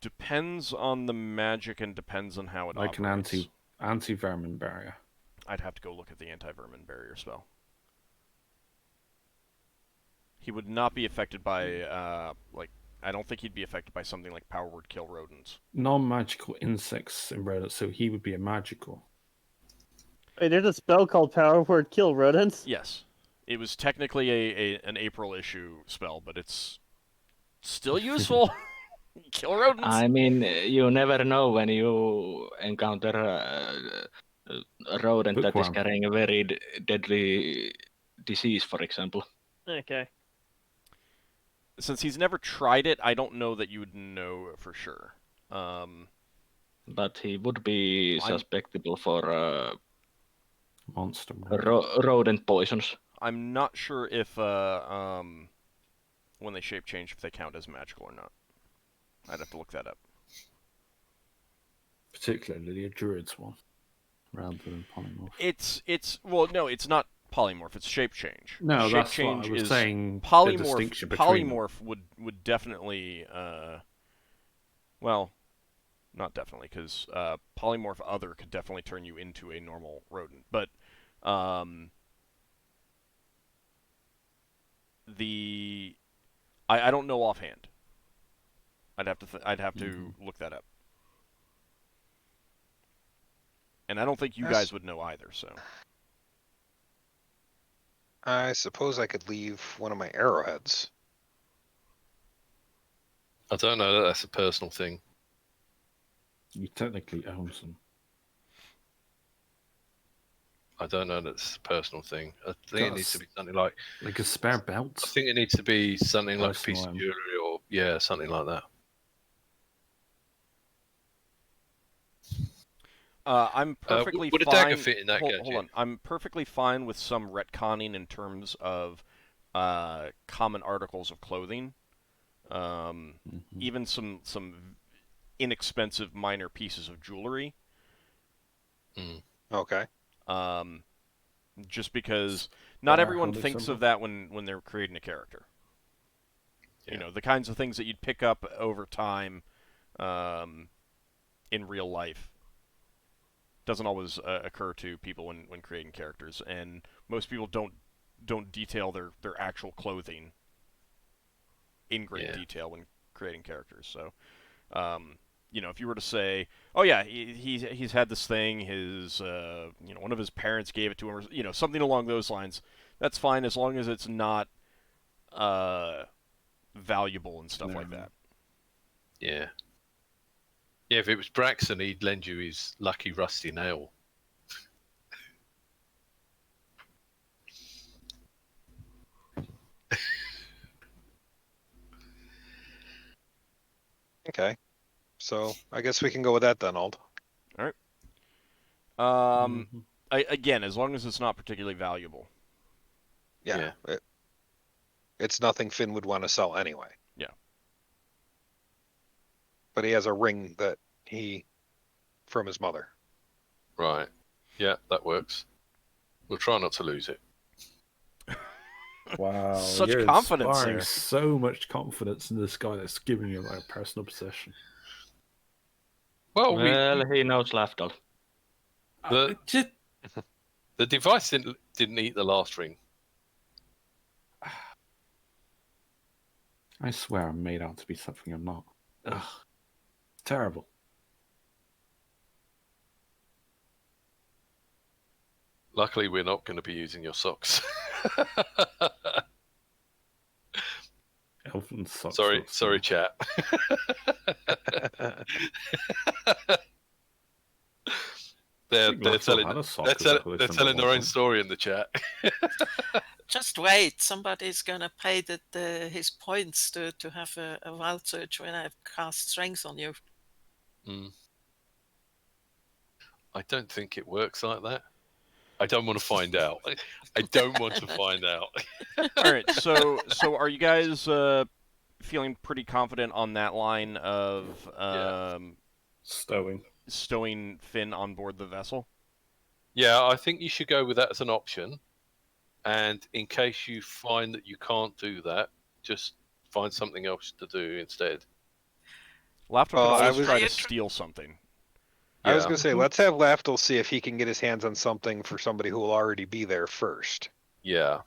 Depends on the magic and depends on how it Like operates. an anti-vermin barrier? I'd have to go look at the anti-vermin barrier spell. He would not be affected by, I don't think he'd be affected by something like Power Word Kill Rodents. Non-magical insects and rodents, so he would be a magical. Wait, there's a spell called Power Word Kill Rodents? Yes. It was technically an April issue spell, but it's still useful. Kill rodents. I mean, you never know when you encounter a rodent that is Bookworm. carrying a very deadly disease, for example. Okay. Since he's never tried it, I don't know that you would know for sure. But he would be suspectable for Monster. rodent poisons. I'm not sure if when they shape change, if they count as magical or not. I'd have to look that up. Particularly a druid's one, rather than polymorph. It's well, no, it's not polymorph. It's shape change. No, shape that's change what I was is saying. The polymorph. distinction between them. Polymorph would definitely, well, not definitely, because polymorph other could definitely turn you into a normal rodent. But I don't know offhand. I'd have to look that up. And I don't think you guys would know either, so. I suppose I could leave one of my arrowheads. I don't know. That's a personal thing. You technically own some. I don't know. That's a personal thing. I think it needs to be something like a spare belt. I think it needs to be something like a piece of Personal jewelry, or something like that. I'm perfectly would a fine. dagger fit in that gadget? Hold on. I'm perfectly fine with some retconning in terms of common articles of clothing. Even some inexpensive minor pieces of jewelry. Okay. Just because not everyone thinks of that when they're creating a character. Yeah. You know, the kinds of things that you'd pick up over time in real life doesn't always occur to people when creating characters, and most people don't detail their actual clothing in great detail when creating characters. So, you know, if you were to say, "Oh yeah, he's had this thing, his you know, one of his parents gave it to him," or you know, something along those lines, that's fine as long as it's not valuable and stuff like that. Yeah. Yeah, if it was Braxon, he'd lend you his lucky rusty nail. Okay. So I guess we can go with that then, Ald. All right. Again, as long as it's not particularly valuable. Yeah. It's nothing Finn would want to sell anyway. Yeah. But he has a ring that from his mother. Right. Yeah, that works. We'll try not to lose it. Wow. Such you're confidence inspiring there. so much confidence in this guy that's giving you my personal possession. Well, he knows Lafdul. The device didn't eat the last ring. I swear I'm made out to be something I'm not. Ugh. It's terrible. Luckily, we're not going to be using your socks. Elven socks. Sorry, chat. They're telling their own story in the chat. Just wait, somebody's gonna pay his points to have a wild surge when I cast strength on you. I don't think it works like that. I don't want to find out. I don't want to find out. All right, so are you guys feeling pretty confident on that line of stowing Finn on board the vessel? Yeah, I think you should go with that as an option. And in case you find that you can't do that, just find something else to do instead. Lafdul could always try to steal something. I was going to say, let's have Lafdul see if he can get his hands on something for somebody who will already be there first. Yeah.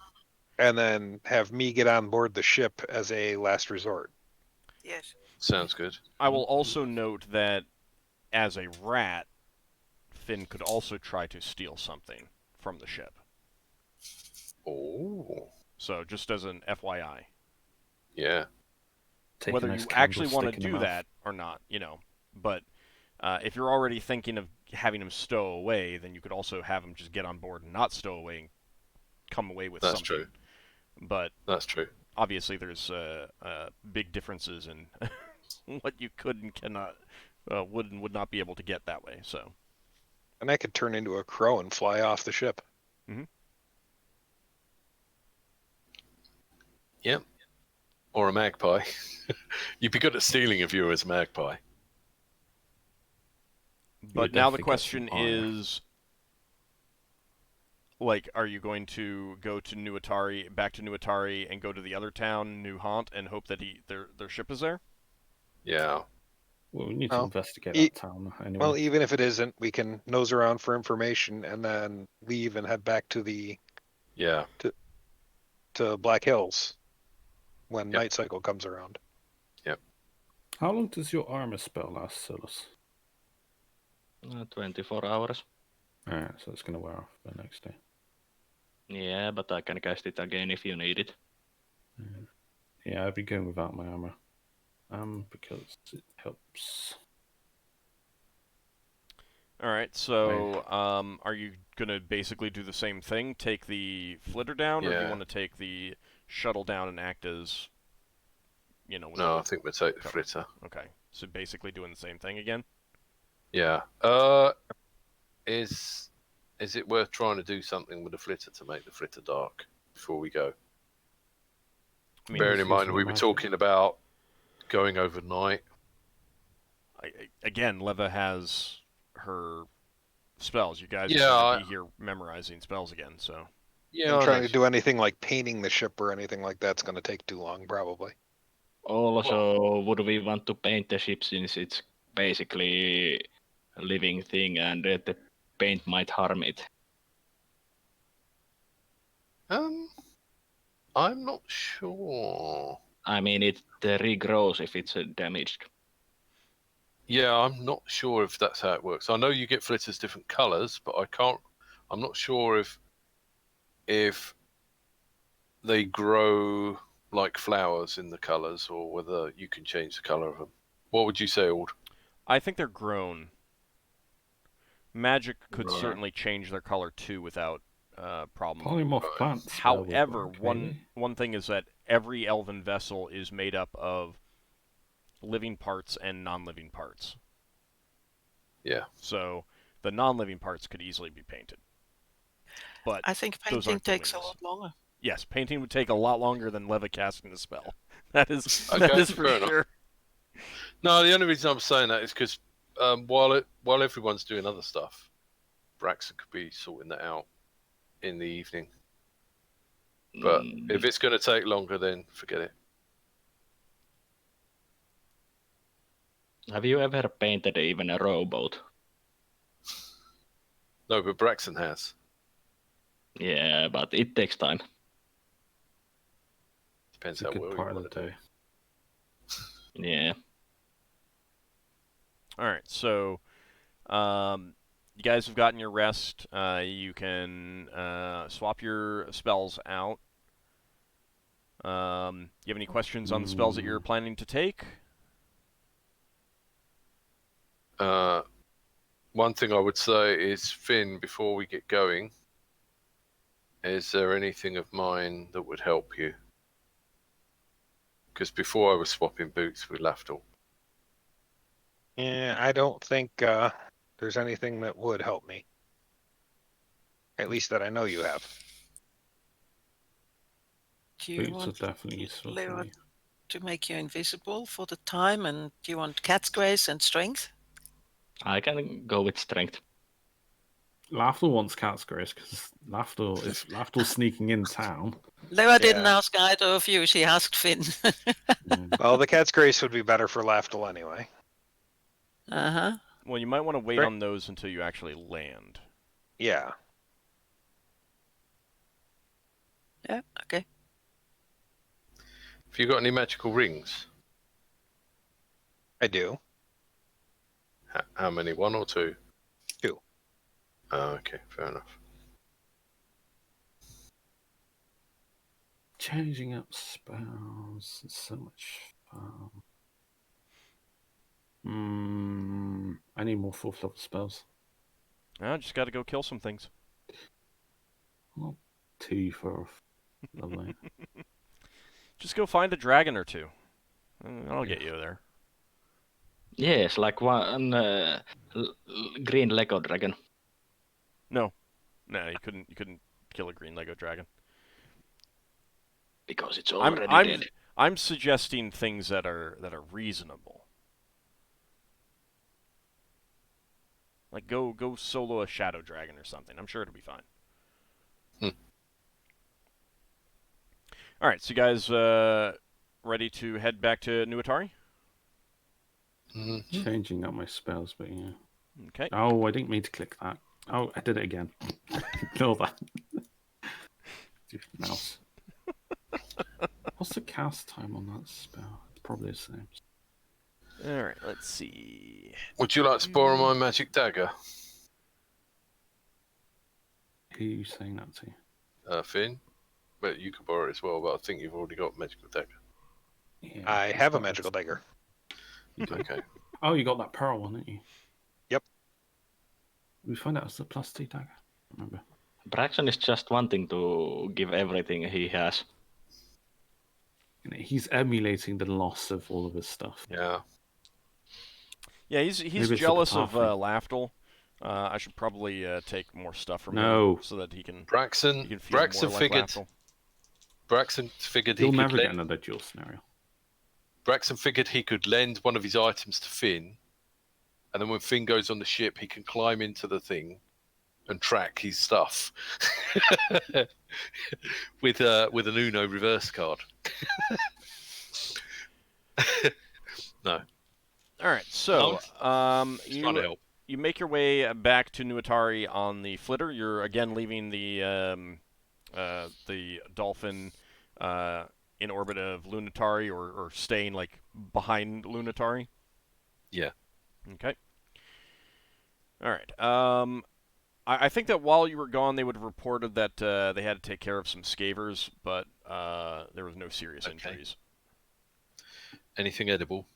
And then have me get on board the ship as a last resort. Yes. Sounds good. I will also note that as a rat, Finn could also try to steal something from the ship. Oh. So just as an FYI. Yeah. Whether you actually want to do that or not, you know. But if you're already thinking of having him stow away, then you could also have him just get on board and not stow away and come away with something. That's true. But that's true. Obviously, there's big differences in what you could and cannot, would and would not be able to get that way. So. And I could turn into a crow and fly off the ship. Mm-hmm. Yep. Or a magpie. You'd be good at stealing if you were as a magpie. But now the question is, Like, are you going to go to New Atari, back to New Atari, and go to the other town, New Haunt, and hope that their ship is there? Yeah. Well, we need to Well, investigate e- that town anyway. Well, even if it isn't, we can nose around for information and then leave and head back to Yeah. to Black Hills when Yep. Night Cycle comes around. How long does your armor spell last, Solas? 24 hours. Alright, so it's going to wear off by next day. Yeah, but I can cast it again if you need it. Yeah, I'd be going without my armor. Because it helps. Alright, so, are you gonna basically do the same thing? Take the flitter down, or do you Yeah. want to take the shuttle down and act as, you know... No, I think we'll take the cover? flitter. Okay, so basically doing the same thing again? Yeah. Is it worth trying to do something with the flitter to make the flitter dark before we go? I mean, Bearing in mind we were magic. talking about going overnight. Again, Leva has her spells. You guys Yeah, are going to be here memorizing spells again, so... Yeah. And I trying know. to do anything like painting the ship or anything like that's going to take too long, probably. Also, would we want to paint the ship since it's basically a living thing and the paint might harm it? I'm not sure. I mean, it regrows if it's damaged. Yeah, I'm not sure if that's how it works. I know you get flitters different colours, but I'm not sure if they grow like flowers in the colours or whether you can change the colour of them. What would you say, Ald? I think they're grown. Magic could Right. certainly change their color too without problem. Polymorph plants. spell would However, work, maybe. one thing is that every elven vessel is made up of living parts and non-living parts. Yeah. So the non-living parts could easily be painted. But I think those painting aren't the takes a wings. lot longer. Yes, painting would take a lot longer than Leva casting the spell. That is Okay, for fair enough. sure. No, the only reason I'm saying that is because while everyone's doing other stuff, Braxon could be sorting that out in the evening. But if it's going to take longer, then forget it. Have you ever painted even a rowboat? No, but Braxon has. Yeah, but it takes time. Depends It's a how good well you part of want the to do day. it. Yeah. All right, so you guys have gotten your rest. You can swap your spells out. You have any questions on the spells that you're planning to take? One thing I would say is, Finn, before we get going, is there anything of mine that would help you? Because before I was swapping boots with Lafdul. Yeah, I don't think there's anything that would help me. At least that I know you have. Do you Boots are want definitely useful for Leva me. to make you invisible for the time, and do you want cat's grace and strength? I can go with strength. Lafdul wants cat's grace because if Lafdul's sneaking in town. Leva didn't Yeah. ask either of you, she asked Finn. Well, the cat's grace would be better for Lafdul anyway. Uh-huh. Well, you might want to wait Right. on those until you actually land. Yeah. Yeah, okay. Have you got any magical rings? I do. How many? 1 or 2? 2. Oh, okay, fair enough. Changing up spells. It's so much fun. I need more 4th level spells. I just got to go kill some things. Well, 2 for lovely. Just go find a dragon or two. I'll get you there. Yes, like one green Lego dragon. No, you couldn't kill a green Lego dragon. Because it's already dead. I'm suggesting things that are reasonable. Like go solo a shadow dragon or something. I'm sure it'll be fine. All right, so you guys ready to head back to Nuatari? Changing up my spells, but yeah. Okay. Oh, I didn't mean to click that. Oh, I did it again. Ignore that. Stupid mouse. What's the cast time on that spell? It's probably the same. All right, let's see. Would you like to borrow my magic dagger, Who are you saying that to? Finn? But you could borrow it as well, but I think you've already got a magical dagger. Yeah, I have a magical dagger. You do. Okay. Oh, you got that pearl one, didn't you? Yep. We find out it's the +2 dagger. Remember? Braxon is just wanting to give everything he has. He's emulating the loss of all of his stuff. Yeah. Yeah, he's Maybe it's the jealous of Patafi. Lafdul. I should probably take more stuff from No. him so that he can Braxon feel Braxon more like figured Lafdul. Braxon figured You'll he could never get lend, another duel scenario. Braxton figured he could lend one of his items to Finn, and then when Finn goes on the ship, he can climb into the thing and track his stuff with an Uno reverse card. No. All right, so Trying to you help. make your way back to Nuatari on the flitter. You're again leaving the dolphin in orbit of Lunatari, or staying like behind Lunatari. Yeah. Okay. All right. I think that while you were gone, they would have reported that they had to take care of some scavers, but there was no serious injuries. Anything edible?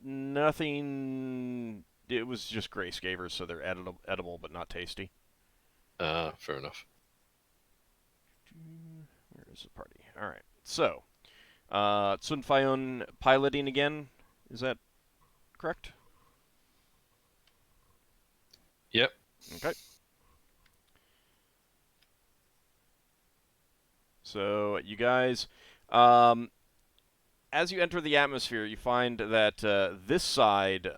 Nothing. It was just gray scavers, so they're edible but not tasty. Fair enough. Where is the party? All right. So, Tsunfayon piloting again. Is that correct? Yep. Okay. So you guys, as you enter the atmosphere, you find that this side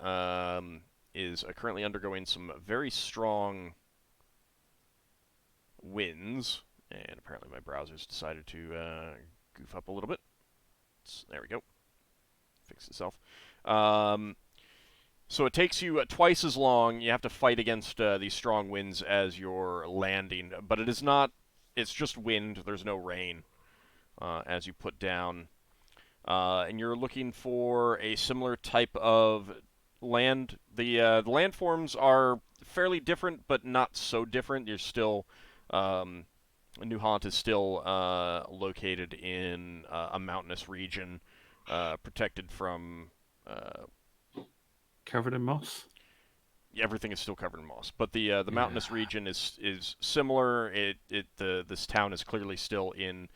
is currently undergoing some very strong winds, and apparently my browser's decided to goof up a little bit. There we go. Fix itself. So it takes you twice as long. You have to fight against these strong winds as you're landing, but it is not. It's just wind. There's no rain as you put down, and you're looking for a similar type of land. The landforms are fairly different, but not so different. You're still New Haunt is still located in a mountainous region, protected from. Covered in moss? Everything is still covered in moss, but the mountainous region is similar. This town is clearly still in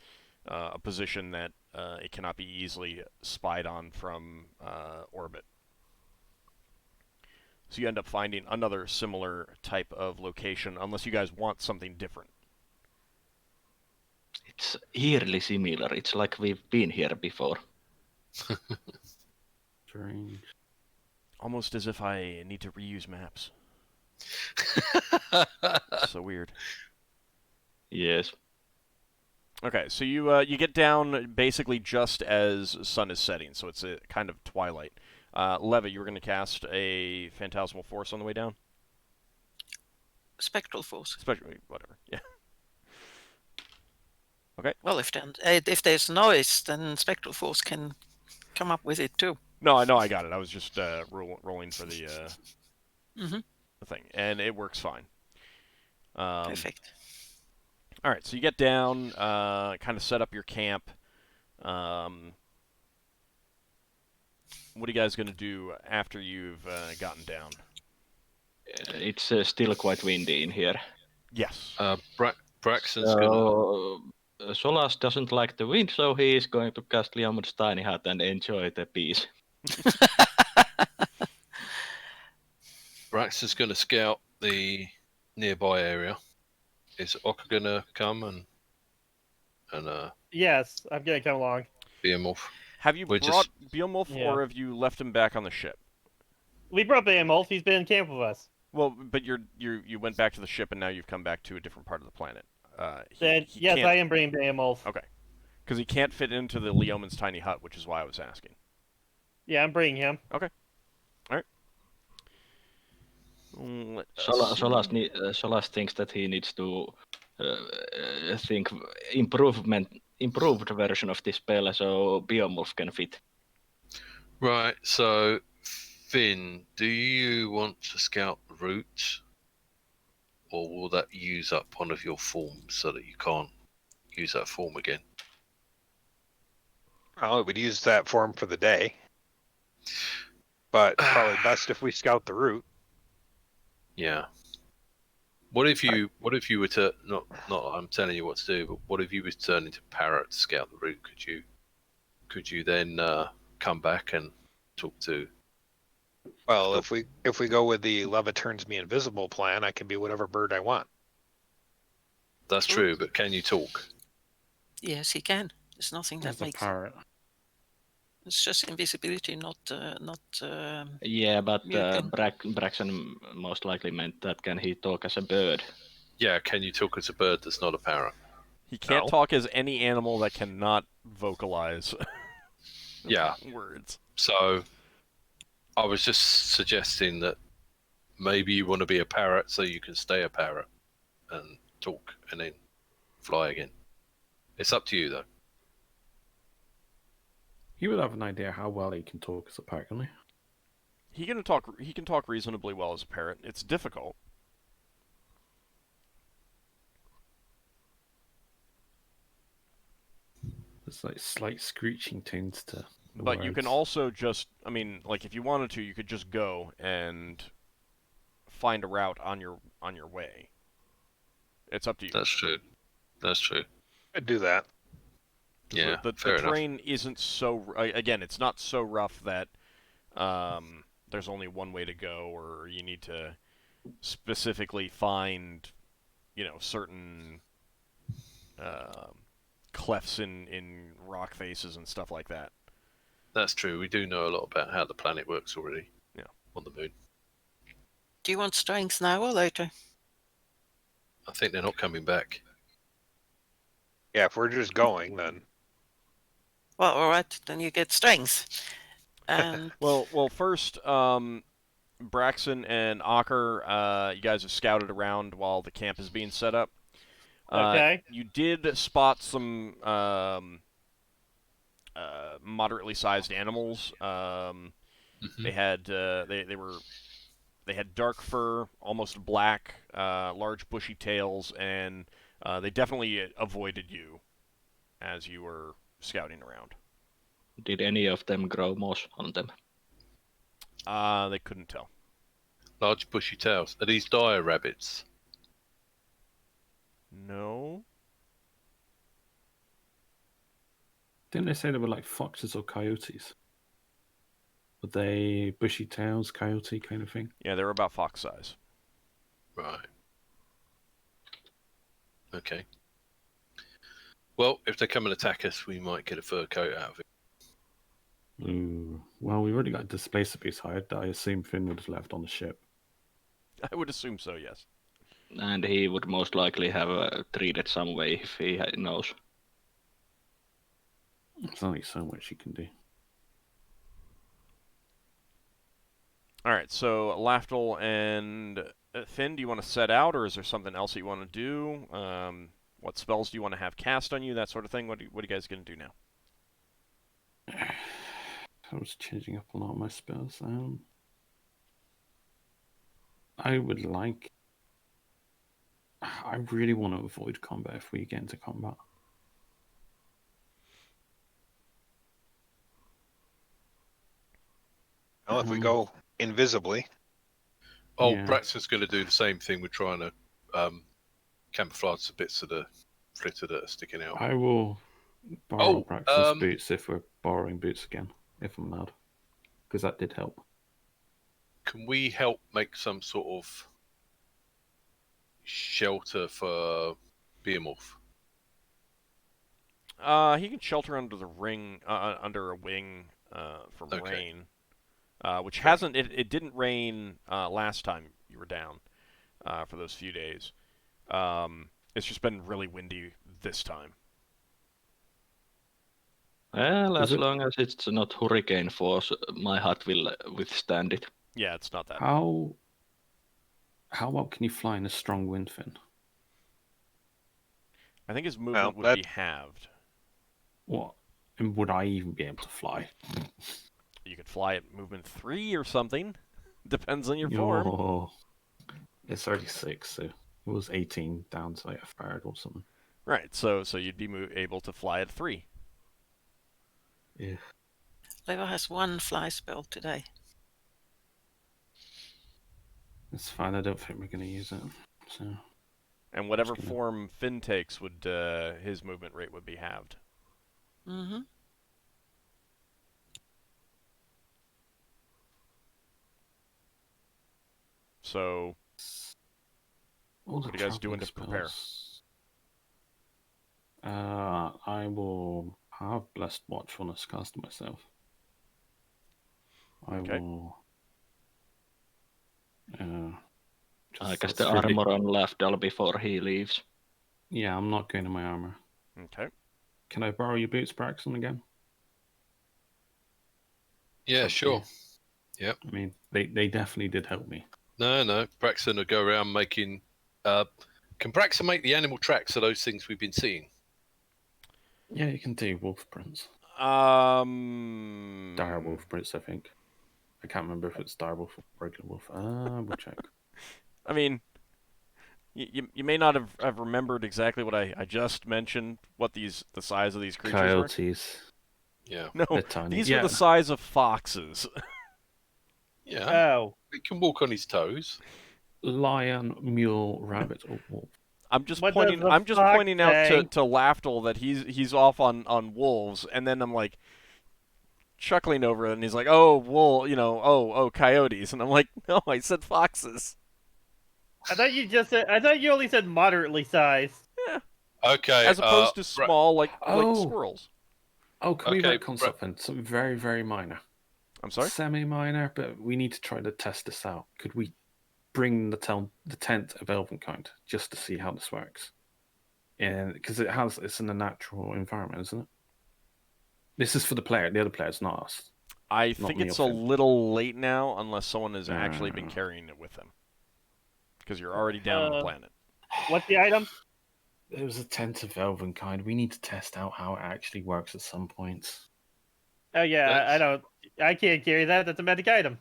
a position that it cannot be easily spied on from orbit. So you end up finding another similar type of location, unless you guys want something different. It's eerily similar. It's like we've been here before. Strange. Almost as if I need to reuse maps. So weird. Yes. Okay, so you get down basically just as sun is setting, so it's a kind of twilight. Leva, you were going to cast a Phantasmal Force on the way down? Spectral Force. Whatever, yeah. Okay. Well, if there's noise, then Spectral Force can come up with it too. No, I know I got it. I was just rolling for the Mm-hmm. the thing, and it works fine. Perfect. All right, so you get down, kind of set up your camp. What are you guys going to do after you've gotten down? It's still quite windy in here. Yes. Braxton's gonna. Solas doesn't like the wind, so he is going to cast Liamud's Tiny Hat and enjoy the peace. Braxton's gonna scout the nearby area. Is Ockar gonna come and Yes, I'm gonna come along. Behemoth? Have you brought Behemoth, Yeah. or have you left him back on the ship? We brought Behemoth. He's been in camp with us. Well, but you went back to the ship, and now you've come back to a different part of the planet. Then he yes, can't... I am bringing Behemoth. Okay. Because he can't fit into the Leoman's tiny hut, which is why I was asking. Yeah, I'm bringing him. Okay. All right. Let us see. Solas thinks that he needs to think improved version of this spell so Biomorph can fit. Right, so Finn, do you want to scout the route? Or will that use up one of your forms so that you can't use that form again? Well, it would use that form for the day. But probably best if we scout the route. Yeah. What if you were to not I'm telling you what to do, but what if you were to turn into parrot to scout the route? Could you then come back and talk to... Well, if we go with the Leva turns me invisible plan, I can be whatever bird I want. That's true, but can you talk? Yes, he can. There's nothing that As a makes. parrot. It's just invisibility, not. Yeah, but muting. Braxon most likely meant that can he talk as a bird? Yeah, can you talk as a bird that's not a parrot? He can't talk as any animal that cannot vocalize Yeah. words. So I was just suggesting that maybe you want to be a parrot so you can stay a parrot and talk and then fly again. It's up to you, though. He would have an idea how well he can talk as a parrot, can he? He can talk reasonably well as a parrot. It's difficult. There's like slight screeching tones to the But you words. can also just, I mean, like if you wanted to, you could just go and find a route on your way. It's up to you. That's true. That's true. I'd do that. Yeah, The fair enough. terrain isn't so... Again, it's not so rough that there's only one way to go, or you need to specifically find, certain clefts in rock faces and stuff like that. That's true. We do know a lot about how the planet works already. Yeah. On the moon. Do you want strength now or later? I think they're not coming back. Yeah, if we're just going, then Well, all right, then you get strength. And Well, first, Braxon and Ockar, you guys have scouted around while the camp is being set up. Okay. You did spot some moderately sized animals. They had they had dark fur, almost black, large bushy tails, and they definitely avoided you as you were scouting around. Did any of them grow moss on them? They couldn't tell. Large bushy tails. Are these dire rabbits? No. Didn't they say they were like foxes or coyotes? Were they bushy tails, coyote kind of thing? Yeah, they were about fox size. Right. Okay. Well, if they come and attack us, we might get a fur coat out of it. Ooh. Well, we've already got a displacer piece hired that I assume Finn would have left on the ship. I would assume so, yes. And he would most likely have treated some way if he knows. There's only so much he can do. All right, so Lafdul and Finn, do you want to set out, or is there something else that you want to do? What spells do you want to have cast on you, that sort of thing? What are you guys going to do now? I was changing up a lot of my spells. I would like... I really want to avoid combat if we get into combat. well, if we go invisibly, Oh, Yeah. Braxton's going to do the same thing. We're trying to camouflage the bits of the flitter that are sticking out. I will borrow Braxton's boots if we're borrowing boots again, if I'm allowed. Because that did help. Can we help make some sort of shelter for Behemoth? He can shelter under the ring, under a wing from Okay. rain, which hasn't. It didn't rain last time you were down for those few days. It's just been really windy this time. Well, as long as it's not hurricane force, my hut will withstand it. Yeah, it's not that. How well can you fly in a strong wind, Finn? I think his movement would be halved. What? And would I even be able to fly? You could fly at movement 3 or something. Depends on your form. It's 36, so it was 18 down to like a third or something. Right, so you'd be able to fly at 3. Yeah. Leva has 1 fly spell today. It's fine, I don't think we're going to use it. So. And whatever form Finn takes, would his movement rate would be halved. Mm-hmm. So, what are you guys doing to prepare? I will have Blessed Watchfulness cast myself. I will... I guess the armor on Lafdul before he leaves. Yeah, I'm not going to my armor. Okay. Can I borrow your boots, Braxon, again? Yeah, sure. Yep. I mean, they definitely did help me. No. Braxon will go around making... can Braxon make the animal tracks of those things we've been seeing? Yeah, you can do wolf prints. Dire wolf prints, I think. I can't remember if it's dire wolf or regular wolf. We'll check. I mean, you may not have remembered exactly what I just mentioned, what the size of these creatures Coyotes. were. Yeah. No, these were the size of foxes. Yeah. Oh. He can walk on his toes. Lion, mule, rabbit, or wolf. I'm just pointing out to Lafdul that he's off on wolves, and then I'm like chuckling over it, and he's like, "Oh, coyotes," and I'm like, "No, I said foxes." I thought you only said moderately sized. Yeah. Okay. As opposed to small, like squirrels. Oh, can we retcon something? Something very, very minor. I'm sorry? Semi-minor, but we need to try to test this out. Could we bring the tent of Elvenkind just to see how this works? And because it's in a natural environment, isn't it? This is for the other players, not us. I think it's a little late now, unless someone has actually been carrying it with them. Because you're already down on the planet. What's the item? It was a tent of Elvenkind. We need to test out how it actually works at some point. Oh yeah, I can't carry that. That's a magic item.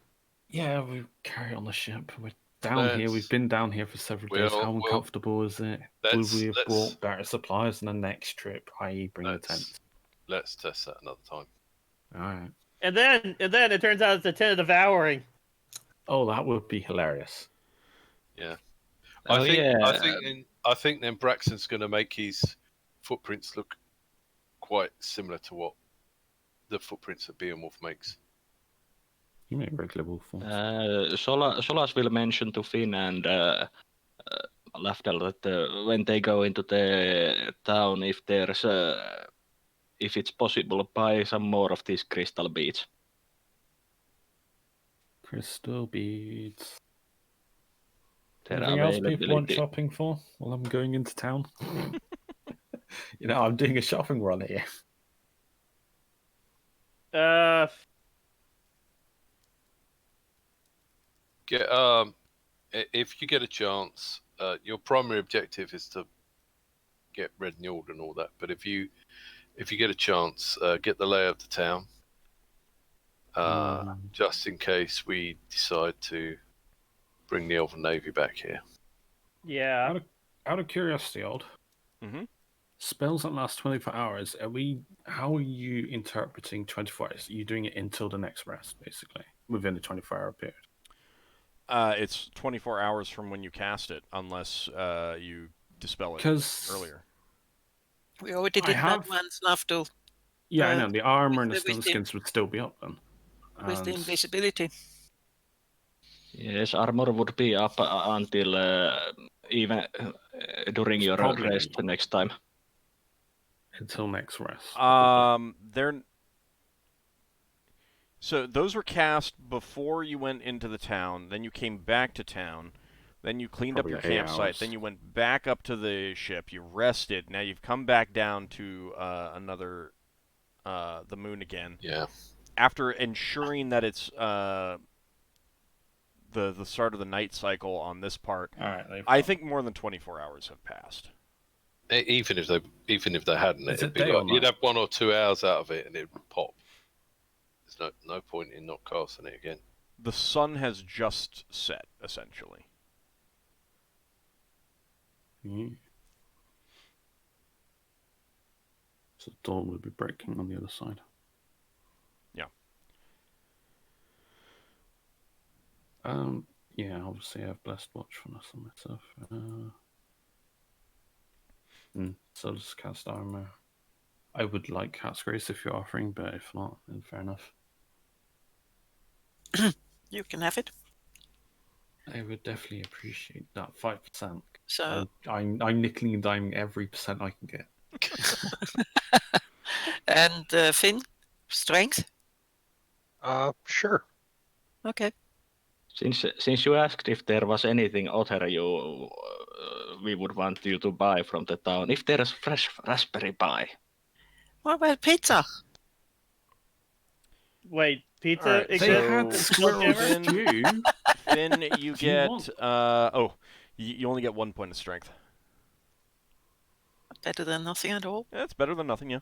Yeah, we carry it on the ship. We're down here. We've been down here for several days. How uncomfortable is it? Would we have brought better supplies on the next trip, i.e. bring the tent? Let's test that another time. All right. And then it turns out it's a tent of devouring. Oh, that would be hilarious. Yeah. I think then Braxton's going to make his footprints look quite similar to what the footprints that Beowulf makes. You make regular wolf forms. Solas will mention to Finn and Lafdul that when they go into the town, if it's possible, buy some more of these crystal beads. Crystal beads. Anything else people want shopping for while I'm going into town? I'm doing a shopping run here. If you get a chance, your primary objective is to get Red Njord and all that. But if you get a chance, get the lay of the town, just in case we decide to bring the Elven Navy back here. Yeah. Out of curiosity, Old. Mm-hmm. Spells that last 24 hours. How are you interpreting 24 hours? Are you doing it until the next rest, basically, within the 24-hour period? It's 24 hours from when you cast it, unless you dispel it earlier. We already did that once, Lafdul. Yeah, I know. The armor and the stun skins would still be up then. With the invisibility. Yes, armor would be up until even during your rest the next time. Until next rest. So those were cast before you went into the town. Then you came back to town. Then you cleaned Probably up your 8 campsite. hours. Then you went back up to the ship. You rested. Now you've come back down to the moon again. Yeah. After ensuring that it's the start of the night cycle on this part, All right, I think more than 24 hours have passed. Even if they hadn't, Is it'd it be day or like you'd night? have 1 or 2 hours out of it, and it'd pop. There's no point in not casting it again. The sun has just set, essentially. Yeah. So dawn will be breaking on the other side. Yeah. Yeah, obviously I have Blessed Watchfulness on myself. Solas cast armor. I would like Cat's Grace if you're offering, but if not, then fair enough. You can have it. I would definitely appreciate that 5%. So I'm nickeling and diming every percent I can get. and Finn, strength. Sure. Okay. Since you asked if there was anything other we would want you to buy from the town, if there is fresh raspberry pie. What about pizza? Wait, pizza Alright, exists? They had So- squirrel Finn- stew. Finn, you Do you get want- you only get 1 point of strength. Better than nothing at all. Yeah, it's better than nothing, yeah.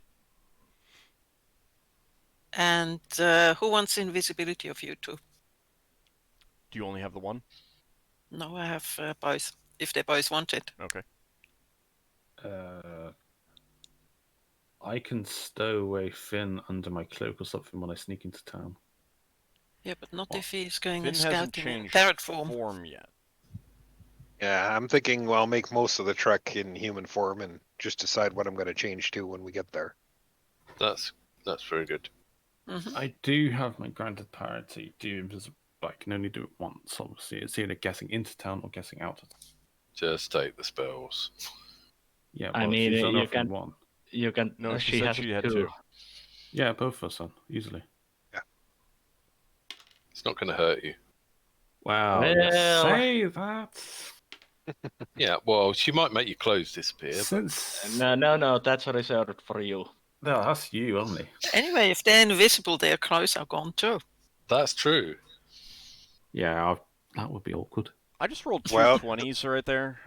And who wants invisibility of you two? Do you only have the one? No, I have both. If they both want it. Okay. I can stow away Finn under my cloak or something when I sneak into town. Yeah, but not Well, if he's going Finn hasn't scouting in changed parrot form. form yet. Yeah, I'm thinking, well, I'll make most of the trek in human form and just decide what I'm going to change to when we get there. That's very good. Mhm. I do have my granted power to do invisible, but I can only do it once, obviously. It's either getting into town or getting out of town. Just take the spells. Yeah, I well, mean, she's only you offering can- one. You can. No, she she said has she had 2. two. Yeah, both of us, son, easily. It's not going to hurt you. Wow, Well- you say that. Yeah, well, she might make your clothes disappear. But Since No, that's reserved for you. no, that's you only. Anyway, if they're invisible, their clothes are gone too. that's true. Yeah, that would be awkward. I just rolled two Well- 20s right there,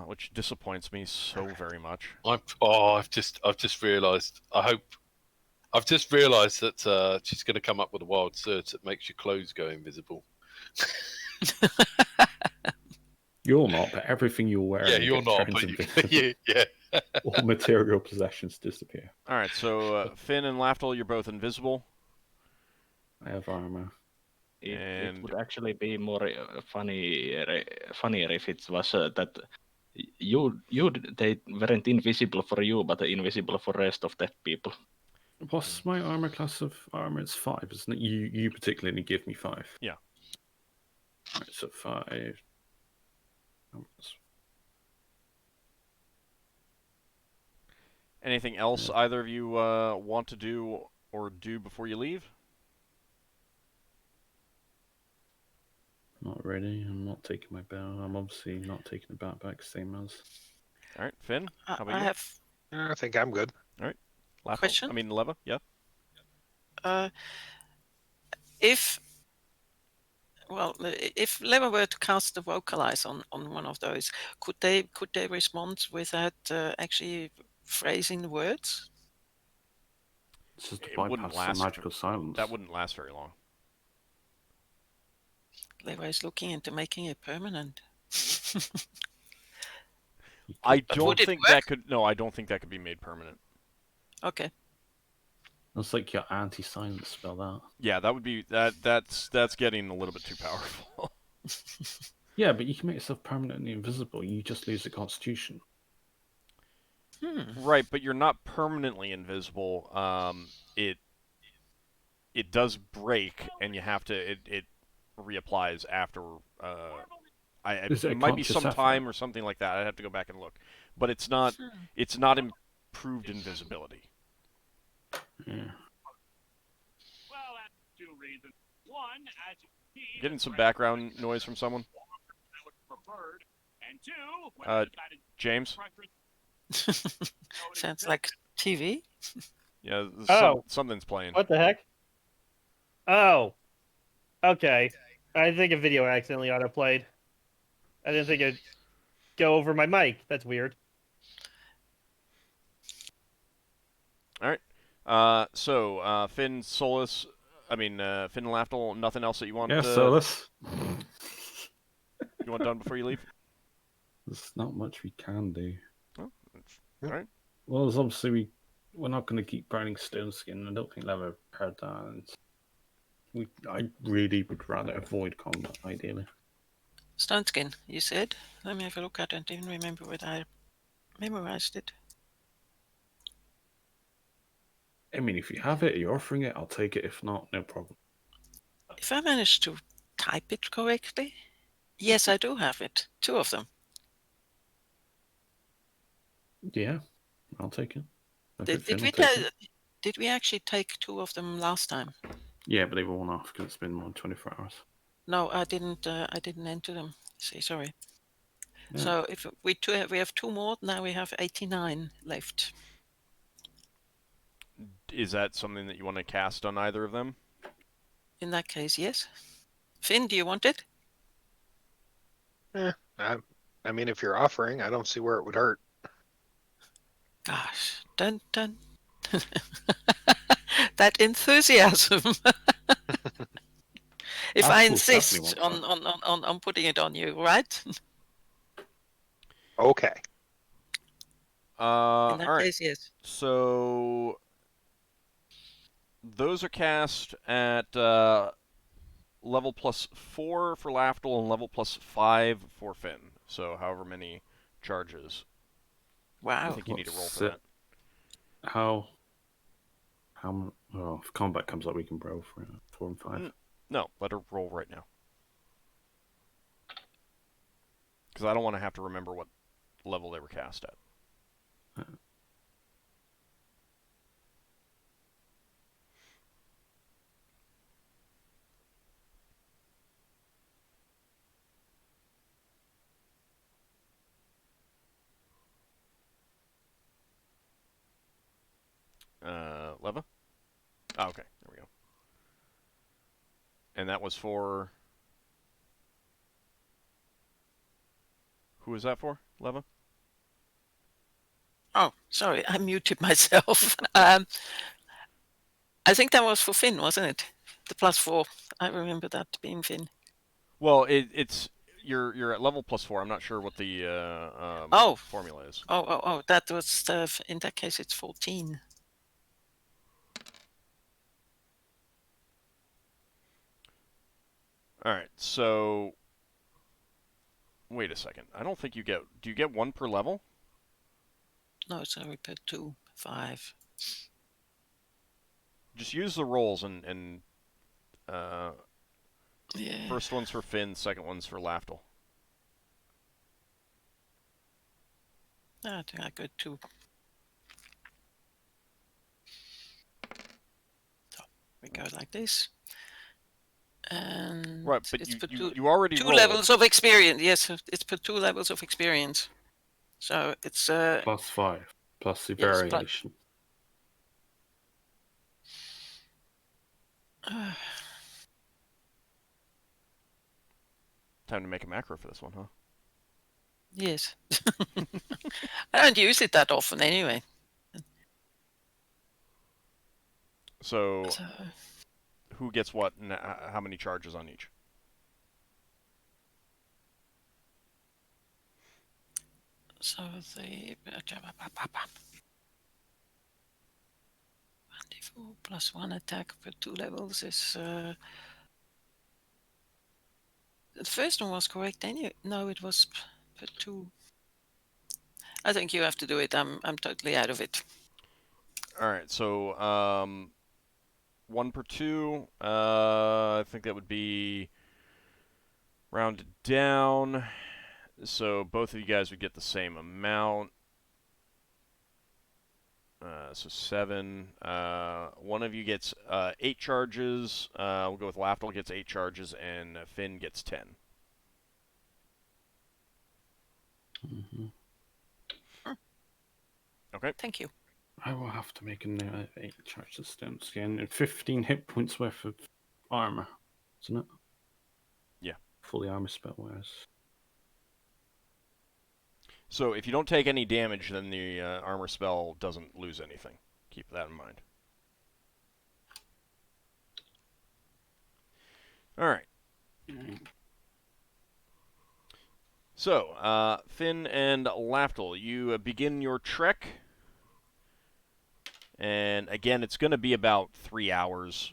which disappoints me so very much. I've just realised. I've just realised that she's going to come up with a wild search that makes your clothes go invisible. You're not, but everything you're wearing. Yeah, you're gets not, turned but invisible. yeah. All material possessions disappear. All right, so Finn and Lafdul, you're both invisible. I have armor. It And- would actually be more funnier if it was that they weren't invisible for you, but invisible for rest of the people. What's my armor class of armor? It's 5, isn't it? You particularly give me 5. Yeah. Alright, so 5. Anything else either of you want to do or do before you leave? Not ready. I'm not taking my bow. I'm obviously not taking the backpack, same as. All right, Finn, how about I you? have I think I'm good. Lafdul? question? I mean, Leva, yeah? if Leva were to cast the vocalize on one of those, could they respond without actually phrasing the words? It's just to It wouldn't bypass the last magical silence. That wouldn't last very long. Leva is looking into making it permanent. I But don't would it think work? that could. No, I don't think that could be made permanent. Okay. That's like your anti-silence spell, that. Yeah, that would be that's getting a little bit too powerful. Yeah, but you can make yourself permanently invisible. You just lose the constitution. Right, but you're not permanently invisible. It does break, and you have to. It reapplies after. Is it a It might be conscious some effort? time or something like that. I'd have to go back and look, but it's not. It's not improved invisibility. Yeah. Getting some background noise from someone. James? Sounds like TV. Yeah, Oh. something's playing. What the heck? Oh. Okay. I think a video accidentally autoplayed. I didn't think it'd go over my mic. That's weird. Alright. Finn, Solas, Finn and Lafdul, nothing else that you want? Yeah, Solas. You want done before you leave? There's not much we can do. Oh, alright. Well, there's obviously we're not going to keep burning stone skin. I don't think they'll ever heard that. I really would rather avoid combat, ideally. Stone skin, you said? Let me have a look at it. I didn't remember whether I memorized it. I mean, if you have it, you're offering it, I'll take it. If not, no problem. If I managed to type it correctly, yes, I do have it. 2 of them. Yeah, I'll take it. Did we actually take 2 of them last time? Yeah, but they were one off because it's been more than 24 hours. No, I didn't enter them. See, sorry. Yeah. So if we have 2 more, now we have 89 left. Is that something that you want to cast on either of them? In that case, yes. Finn, do you want it? I mean, if you're offering, I don't see where it would hurt. Gosh, dun dun. That enthusiasm. If I insist on putting it on you, right? Okay. In that all case, right. yes. So those are cast at level +4 for Lafdul and level +5 for Finn. So however many charges. Wow. I think you need to roll for that. If combat comes up, we can roll for 4 and 5. No, let her roll right now. Because I don't want to have to remember what level they were cast at. Leva? Oh, okay, there we go. And that was for... Who was that for, Leva? Oh, sorry, I muted myself. I think that was for Finn, wasn't it? The +4. I remember that being Finn. Well, it's you're at level +4. I'm not sure what the formula is. Oh, that was in that case it's 14. All right, so wait a second. I don't think you get. Do you get 1 per level? No, sorry, per 2, 5. Just use the rolls and Yeah. First one's for Finn, second one's for Lafdul. I think I got 2. So we go like this. And right, but it's you already 2 rolled. levels of experience. Yes, it's per 2 levels of experience. So it's +5 plus the variation. Time to make a macro for this one, huh? Yes. I don't use it that often anyway. So who gets what and how many charges on each? So the 1d4 plus 1 attack for 2 levels is the first one was correct anyway. No, it was per 2. I think you have to do it. I'm totally out of it. All right, so 1 per 2. I think that would be rounded down. So both of you guys would get the same amount. So 7. One of you gets 8 charges. We'll go with Lafdul gets 8 charges, and Finn gets 10. Mm-hmm. Okay. Thank you. I will have to make a note of 8 charges of stone skin and 15 hit points worth of armor, isn't it? Yeah. Fully armor spell wears. So if you don't take any damage, then the armor spell doesn't lose anything. Keep that in mind. All right. So, Finn and Lafdul, you begin your trek. And again, it's going to be about 3 hours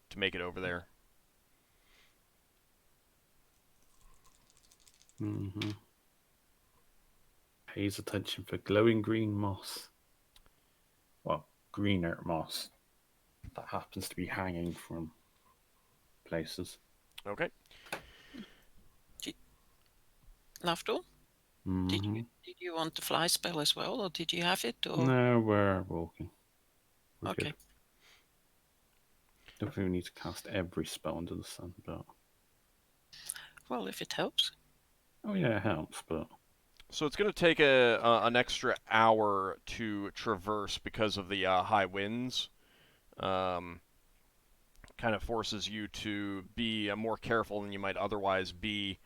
to make it over there. Mm-hmm. Pays attention for glowing green moss. Well, greener moss that happens to be hanging from places. Okay. Lafdul, Mm-hmm. did you want the fly spell as well, or did you have it? Or No, we're walking. We're okay. good. Don't think we need to cast every spell under the sun, but Well, if it helps. oh yeah, it helps. But So it's going to take an extra hour to traverse because of the high winds. Kind of forces you to be more careful than you might otherwise be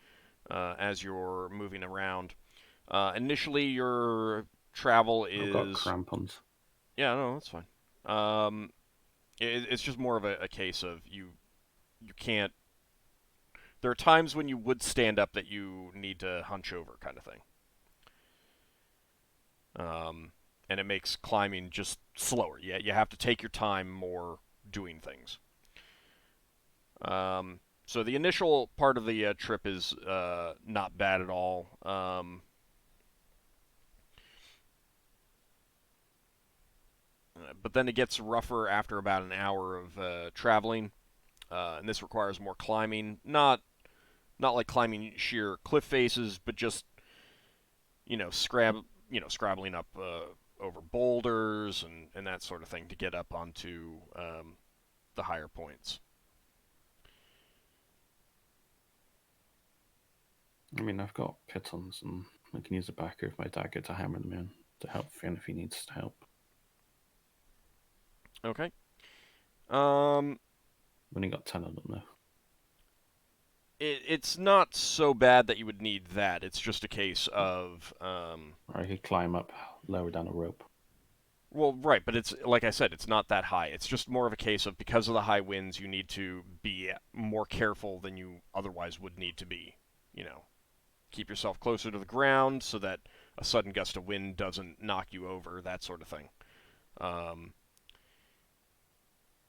as you're moving around. Initially, your travel is... I've got crampons. Yeah, no, that's fine. It's just more of a case of you can't... There are times when you would stand up that you need to hunch over, kind of thing. And it makes climbing just slower. Yeah, you have to take your time more doing things. So the initial part of the trip is not bad at all. But then it gets rougher after about an hour of traveling, and this requires more climbing. Not like climbing sheer cliff faces, but just scrabbling up over boulders and that sort of thing to get up onto the higher points. I mean, I've got pitons, and I can use the back of my dagger to hammer them in to help Finn if he needs help. Okay. Only got 10 of them though. It's not so bad that you would need that. It's just a case of Or I could climb up lower down a rope. Well, right, but it's like I said, it's not that high. It's just more of a case of because of the high winds, you need to be more careful than you otherwise would need to be. Keep yourself closer to the ground so that a sudden gust of wind doesn't knock you over, that sort of thing.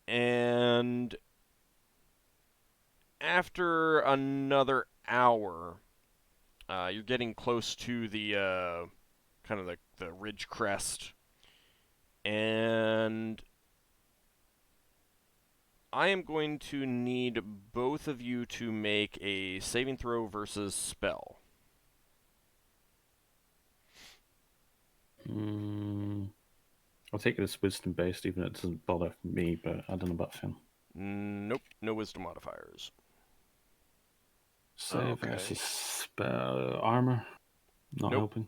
And after another hour, you're getting close to the kind of the ridge crest. And I am going to need both of you to make a saving throw versus spell. I'll take it as wisdom based, even if it doesn't bother me, but I don't know about Finn. Nope, no wisdom modifiers. Save versus spell armor. Not Nope. helping.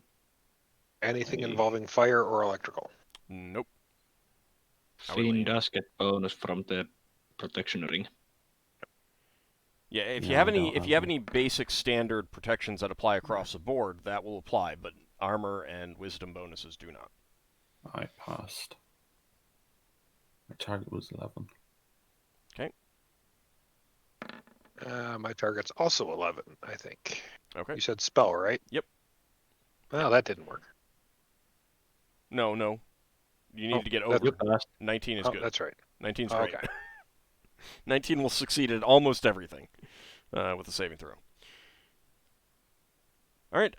Anything involving fire or electrical. Nope. Finn does get bonus from the protection ring. Yeah, if Yeah, you have I don't any have basic standard protections that apply across the board, that will apply, but armor and wisdom bonuses do not. I passed. My target was 11. Okay. My target's also 11, I think. Okay. You said spell, right? Yep. Well, that didn't work. No. You need to get that's- over. 19 is Oh, good. that's right. 19's great. Okay. 19 will succeed at almost everything with a saving throw. All right.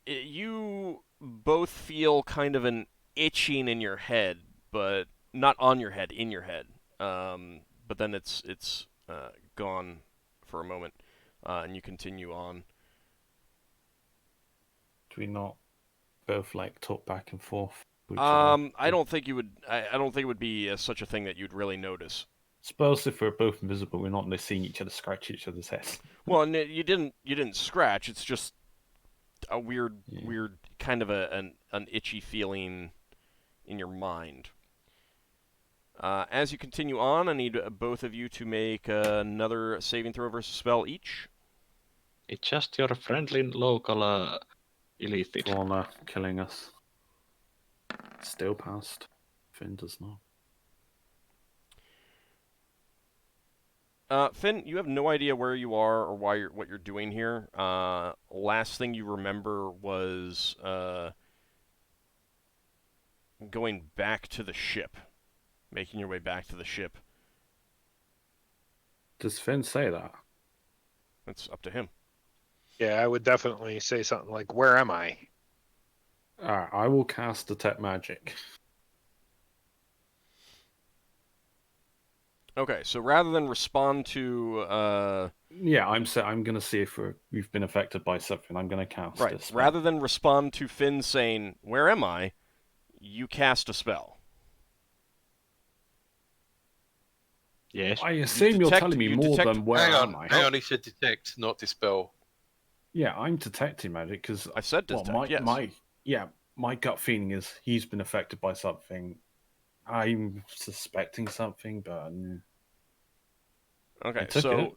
You both feel kind of an itching in your head, but not on your head, in your head. But then it's gone for a moment, and you continue on. Do we not both talk back and forth? I don't think you would. I don't think it would be such a thing that you'd really notice. Suppose if we're both invisible, we're not seeing each other scratch each other's heads. Well, and you didn't scratch. It's just a weird kind of an itchy feeling in your mind. As you continue on, I need both of you to make another saving throw versus spell each. It's just your friendly local illithid. Fauna killing us. Still passed. Finn does not. Finn, you have no idea where you are or what you're doing here. Last thing you remember was going back to the ship, making your way back to the ship. Does Finn say that? That's up to him. Yeah, I would definitely say something like, "Where am I?" Alright, I will cast Detect Magic. Okay, so rather than respond to Yeah, I'm gonna see if we've been affected by something. I'm gonna cast right, a spell. rather than respond to Finn saying, "Where am I?" you cast a spell. Yes. I assume you're telling me more than where am I? Hang on, he said detect, not dispel. Yeah, I'm detecting magic because I said detect, yes. My gut feeling is he's been affected by something. I'm suspecting something, but Okay,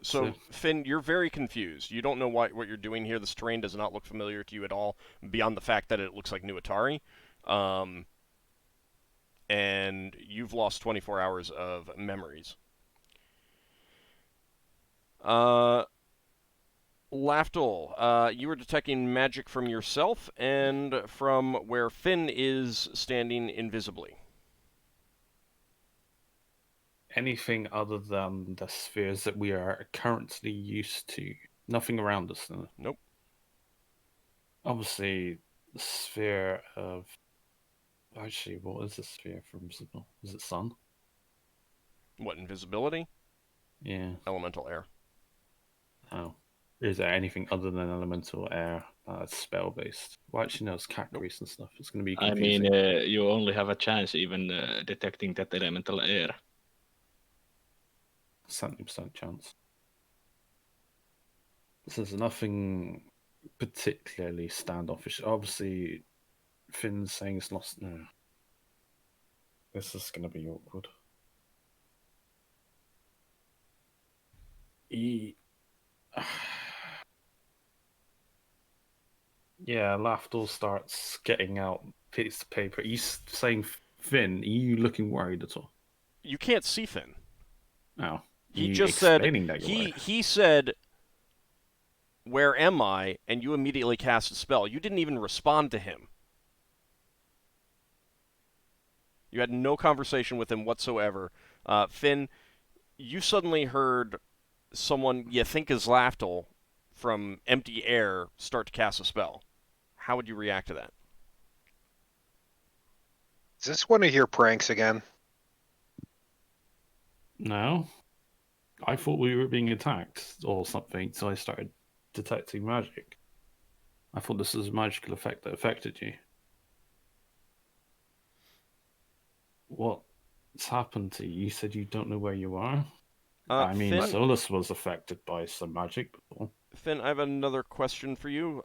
so Finn, you're very confused. You don't know what you're doing here. This terrain does not look familiar to you at all, beyond the fact that it looks like New Atari. And you've lost 24 hours of memories. Lafdul, you are detecting magic from yourself and from where Finn is standing invisibly. anything other than the spheres that we are currently used to. Nothing around us. Nope. Obviously, the sphere of... Actually, what is the sphere for invisible? Is it sun? What, invisibility? Yeah. Elemental air. Oh. Is there anything other than elemental air that's spell-based? Well, actually, no, it's cat grease and stuff. It's going to be confusing. I mean, you only have a chance even detecting that elemental air. 70% chance. So there's nothing particularly standoffish. Obviously, Finn's saying it's lost. No. This is going to be awkward. Yeah, Lafdul starts getting out piece of paper. He's saying, Finn, are you looking worried at all? You can't see Finn. No. He just said, he said, "Where am I?" and you immediately cast a spell. You didn't even respond to him. You had no conversation with him whatsoever. Finn, you suddenly heard someone you think is Lafdul from empty air start to cast a spell. How would you react to that? Is this one of your pranks again? No. I thought we were being attacked or something, so I started detecting magic. I thought this was a magical effect that affected you. What's happened to you? You said you don't know where you are? I mean, Finn, Solas was affected by some magic before. Finn, I have another question for you.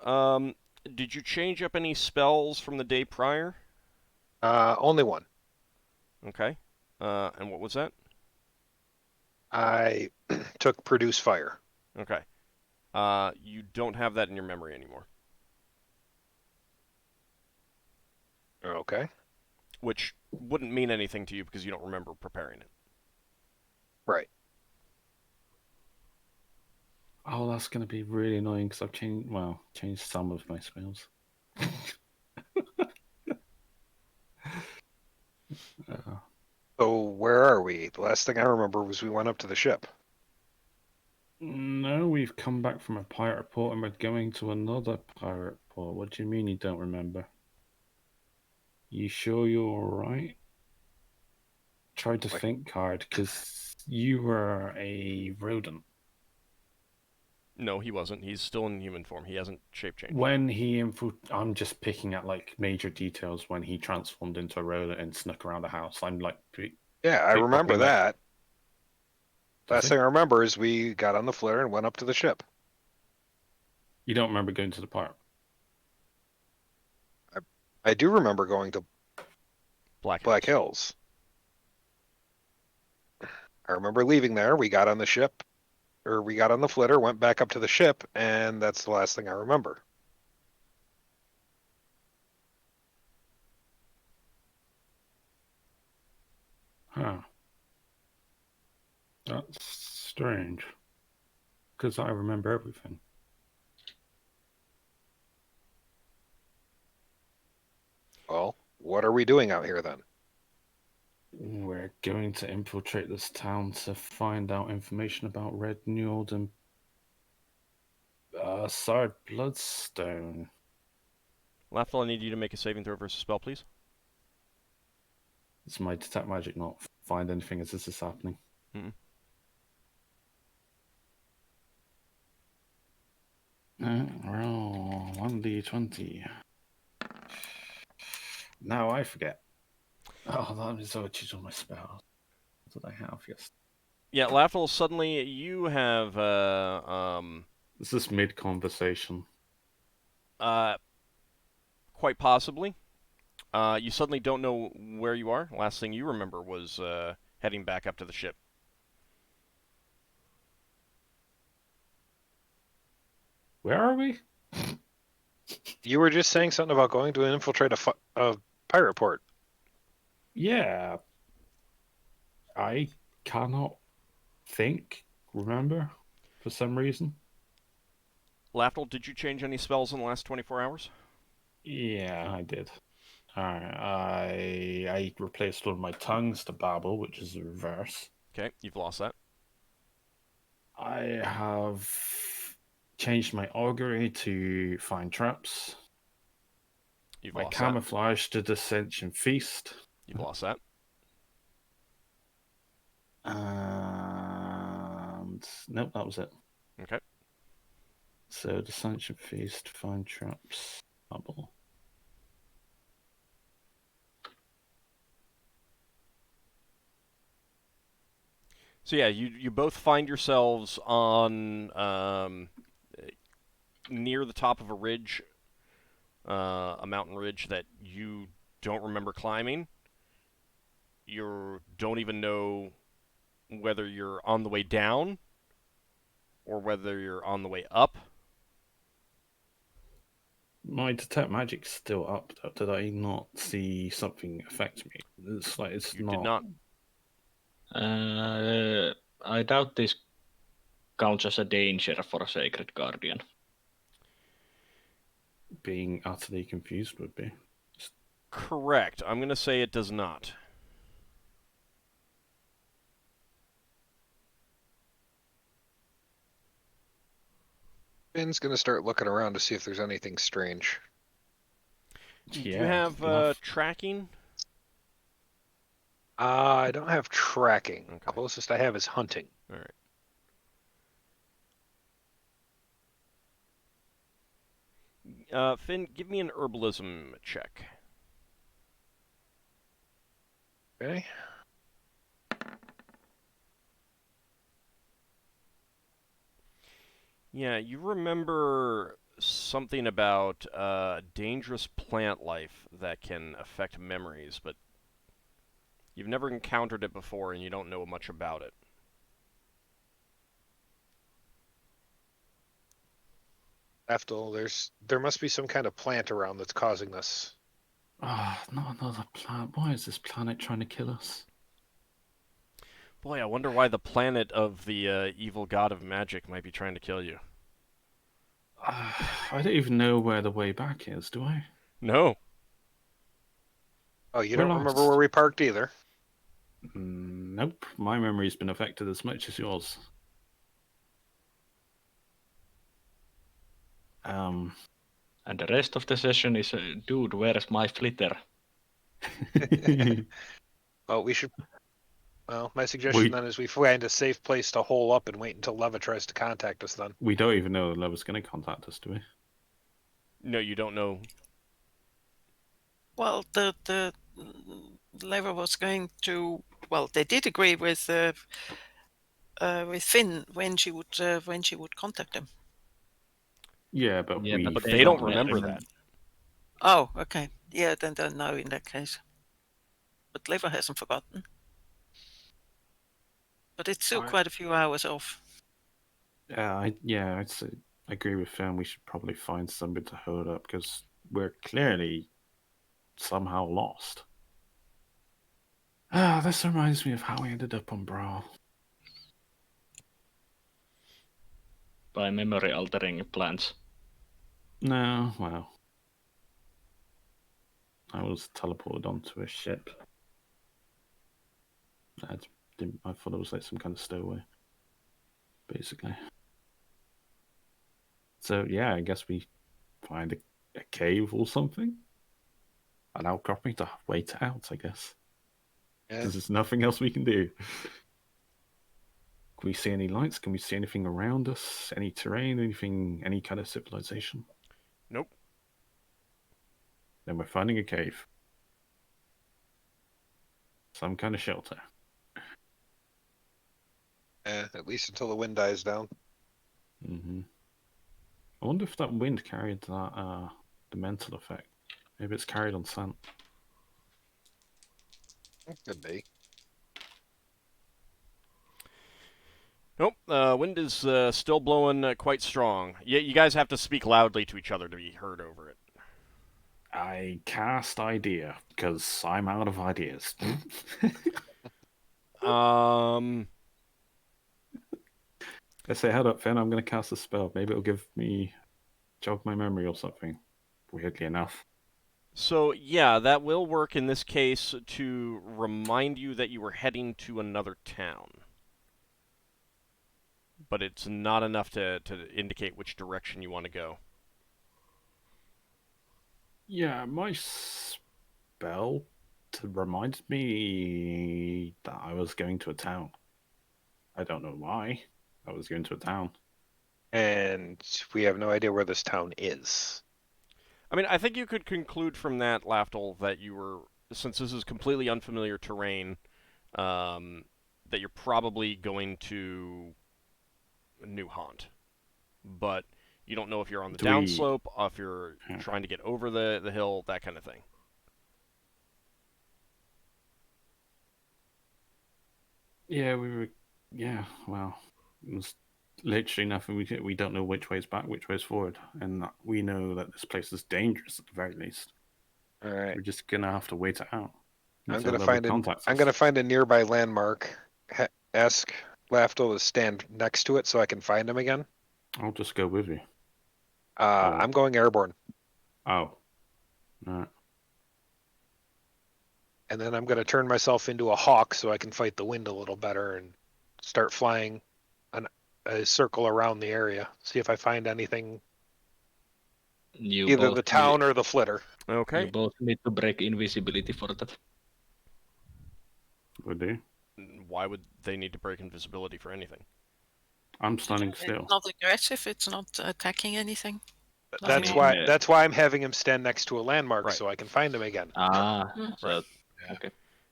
Did you change up any spells from the day prior? Only one. Okay. And what was that? I took Produce Fire. Okay. You don't have that in your memory anymore. Okay. Which wouldn't mean anything to you because you don't remember preparing it. Right. Oh, that's going to be really annoying because I've changed some of my spells. So where are we? The last thing I remember was we went up to the ship. No, we've come back from a pirate port and we're going to another pirate port. What do you mean you don't remember? You sure you're alright? Tried to think hard because you were a rodent. No, he wasn't. He's still in human form. He hasn't shape changed. When he I'm just picking at like major details when he transformed into a rodent and snuck around the house. I'm like, yeah, I remember that. Last thing I I remember is we got on the flare and went up to the ship. You don't remember going to the park? I do remember going to Black Black Hills. I remember leaving there. We got on the ship, or we got on the flitter, went back up to the ship, and that's the last thing I remember. Huh. That's strange. Because I remember everything. Well, what are we doing out here then? We're going to infiltrate this town to find out information about Red Njord and Sard Bloodstone. Lafdul, I need you to make a saving throw versus spell, please. It's my detect magic not find anything as this is happening. Roll 1d20. Now I forget. Oh, that is what you do my spells. That's what I have, yes. Yeah, Lafdul, suddenly you have This is mid-conversation. quite possibly. You suddenly don't know where you are. Last thing you remember was heading back up to the ship. Where are we? You were just saying something about going to infiltrate a pirate port. Yeah. I cannot remember, for some reason. Lafdul, did you change any spells in the last 24 hours? Yeah, I did. Alright, I replaced one of my tongues to babble, which is the reverse. Okay, you've lost that. I have changed my augury to find traps. You've My lost camouflage to dissension feast. You've lost that. And nope, that was it. Okay. So dissension feast, find traps, bubble. So yeah, you both find yourselves on near the top of a ridge, a mountain ridge that you don't remember climbing. You don't even know whether you're on the way down or whether you're on the way up. My detect magic's still up. Did I not see something affect me? It's like it's You not. did not. I doubt this counts as a danger for a Sacred Guardian. Being utterly confused would be. Correct. I'm going to say it does not. Finn's going to start looking around to see if there's anything strange. Do you have tracking? I don't have tracking. Okay. Closest I have is hunting. All right. Finn, give me an herbalism check. Okay. Yeah, you remember something about dangerous plant life that can affect memories, but you've never encountered it before and you don't know much about it. Lafdul, there must be some kind of plant around that's causing this. Ah, not another planet. Why is this planet trying to kill us? Boy, I wonder why the planet of the evil god of magic might be trying to kill you. I don't even know where the way back is, do I? No. Oh, you We're don't remember lost. where we parked either? Nope. My memory's been affected as much as yours. And the rest of the session is, dude, where's my flitter? Well, we should. Well, my suggestion then is we find a safe place to hole up and wait until Leva tries to contact us then. We don't even know Leva's going to contact us, do we? No, you don't know. Well, the Leva was going to. Well, they did agree with Finn when she would contact them. Yeah, but Yeah, we. but But they don't remember that. Oh, okay. Yeah, then no in that case. But Lever hasn't forgotten. But it's still quite a few hours off. I'd say I agree with Finn. We should probably find somebody to hold up because we're clearly somehow lost. This reminds me of how we ended up on Brawl. By memory altering plans. No, well, I was teleported onto a ship. I thought it was like some kind of stowaway, basically. So yeah, I guess we find a cave or something, an outcropping to wait out, I guess. Because there's nothing else we can do. Can we see any lights? Can we see anything around us? Any terrain? Anything? Any kind of civilization? Nope. Then we're finding a cave. Some kind of shelter. At least until the wind dies down. Mm-hmm. I wonder if that wind carried that the mental effect. Maybe it's carried on scent. Could be. Nope. Wind is still blowing quite strong. You guys have to speak loudly to each other to be heard over it. I cast idea because I'm out of ideas. I say, head up, Finn. I'm going to cast a spell. Maybe it'll jog my memory or something. Weirdly enough. So, yeah, that will work in this case to remind you that you were heading to another town. But it's not enough to indicate which direction you want to go. Yeah, my spell reminded me that I was going to a town. I don't know why. I was going to a town. And we have no idea where this town is. I mean, I think you could conclude from that, Lafdul, that you were, since this is completely unfamiliar terrain, that you're probably going to New Haunt. But you don't know if you're on the downslope, if you're trying to get over the hill, that kind of thing. Yeah, well, it was literally nothing. We don't know which way is back, which way is forward. And we know that this place is dangerous at the very least. All right. We're just going to have to wait it out. I'm going to find a nearby landmark. Ask Lafdul to stand next to it so I can find him again. I'll just go with you. I'm going airborne. Oh. All right. And then I'm going to turn myself into a hawk so I can fight the wind a little better and start flying a circle around the area. See if I find anything. Either the town or the flitter. Okay. You both need to break invisibility for that. Would do. Why would they need to break invisibility for anything? I'm standing still. It's not aggressive. It's not attacking anything. That's why I'm having him stand next to a landmark so I can find him again. So, okay.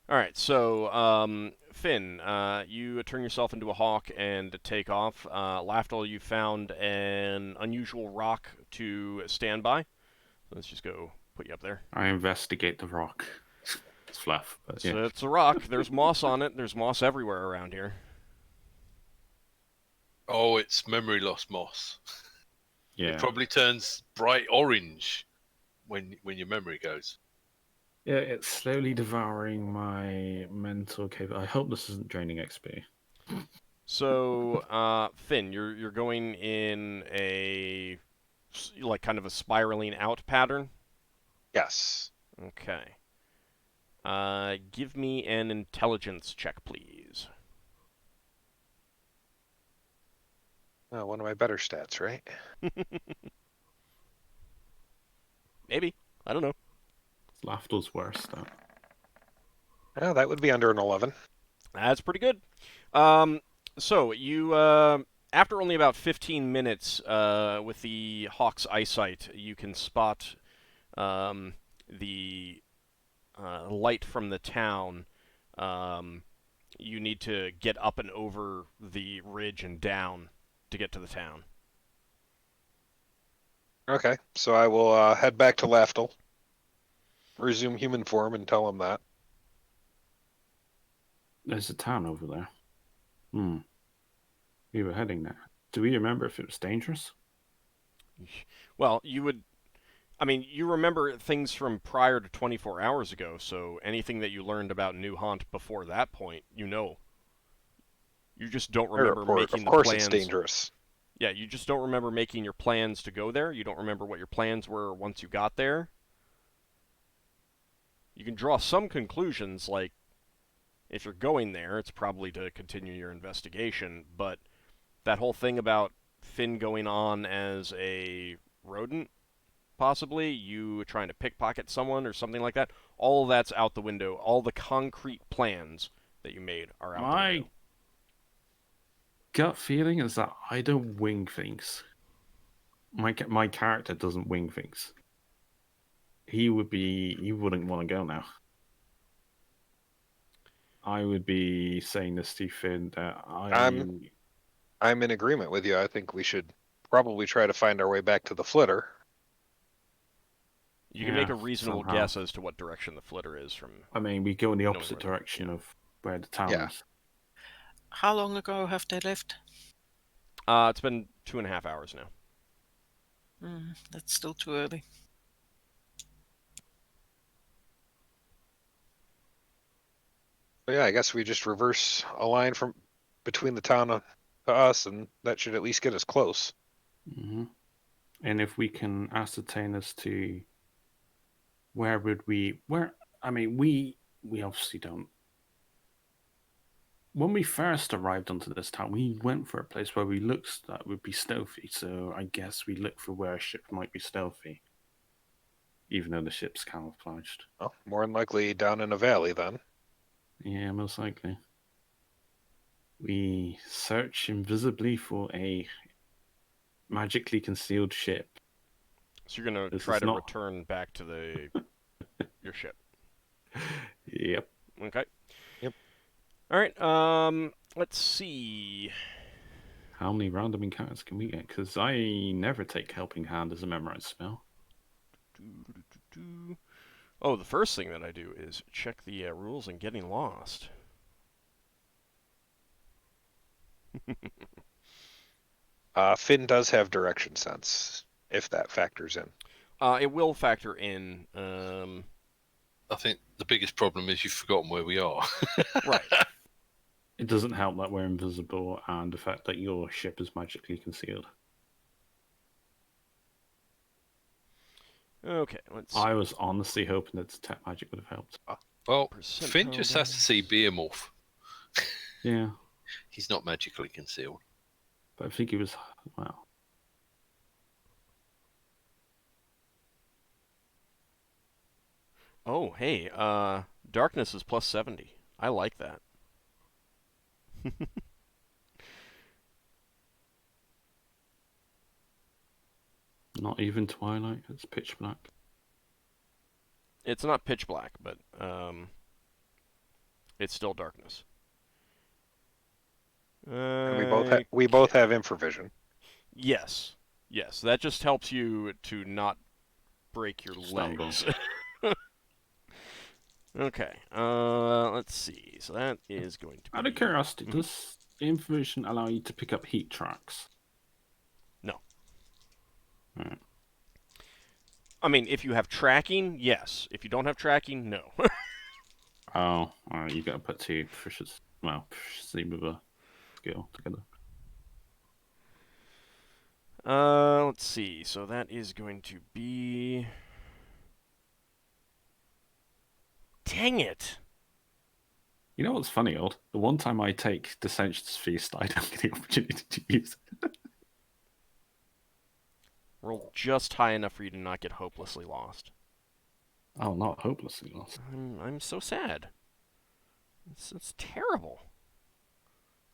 All right, so Finn, you turn yourself into a hawk and take off. Lafdul, you found an unusual rock to stand by. Let's just go put you up there. I investigate the rock. It's fluff. But so it's a rock. There's moss on it. There's moss everywhere around here. Oh, it's memory loss moss. Yeah. It probably turns bright orange when your memory goes. Yeah, it's slowly devouring my mental capability. I hope this isn't draining XP. So, Finn, you're going in a kind of a spiraling out pattern? Yes. Okay. Give me an intelligence check, please. One of my better stats, right? Maybe. I don't know. It's Lafdul's worst. Oh, that would be under an 11. That's pretty good. So you, after only about 15 minutes, with the Hawk's eyesight, you can spot the light from the town. You need to get up and over the ridge and down to get to the town. Okay, so I will head back to Lafdul. resume human form and tell him that. There's a town over there. We were heading there. Do we remember if it was dangerous? Well, you would... I mean, you remember things from prior to 24 hours ago, so anything that you learned about New Haunt before that point, you know. You just don't remember making the plans. Of course it's dangerous. Yeah, you just don't remember making your plans to go there. You don't remember what your plans were once you got there. You can draw some conclusions, like, if you're going there, it's probably to continue your investigation, but that whole thing about Finn going on as a rodent, possibly, you trying to pickpocket someone or something like that, all of that's out the window. All the concrete plans that you made are out the window. Gut feeling is that I don't wing things. My character doesn't wing things. He wouldn't want to go now. I would be saying this to Finn that I'm in agreement with you. I think we should probably try to find our way back to the flitter. You can make a reasonable guess as to what direction the flitter is from... I mean, we go in the opposite direction of where the town is. How long ago have they left? It's been 2.5 hours now. That's still too early. But yeah, I guess we just reverse a line from between the town to us, and that should at least get us close. Mm-hmm. And if we can ascertain as to where would we... I mean, we obviously don't... When we first arrived onto this town, we went for a place where we looked that would be stealthy, so I guess we looked for where a ship might be stealthy. Even though the ship's camouflaged. Well, more than likely down in a valley, then. Yeah, most likely. We search invisibly for a magically concealed ship. So you're going to try to return back to your ship? Yep. Okay. Yep. All right, let's see. How many random encounters can we get? Because I never take Helping Hand as a memorized spell. Oh, the first thing that I do is check the rules on getting lost. Finn does have direction sense, if that factors in. It will factor in. I think the biggest problem is you've forgotten where we are. Right. It doesn't help that we're invisible and the fact that your ship is magically concealed. Okay, let's see. I was honestly hoping that Detect Magic would have helped. Well, Finn just has to see Behemoth. Yeah. He's not magically concealed. But I think he was... Well... Oh, hey, darkness is plus 70. I like that. Not even twilight, it's pitch black. It's not pitch black, but it's still darkness. And we both have infravision. Yes. Yes, that just helps you to not break your legs. Okay, let's see. So that is going to be... Out of curiosity, does information allow you to pick up heat tracks? No. Right. I mean, if you have tracking, yes. If you don't have tracking, no. Oh, alright, you gotta put two proficiency with a skill together. Let's see. So that is going to be... Dang it! You know what's funny, Old? The one time I take Dissension's Feast, I don't get the opportunity to use it. Roll just high enough for you to not get hopelessly lost. Oh, not hopelessly lost. I'm so sad. It's terrible.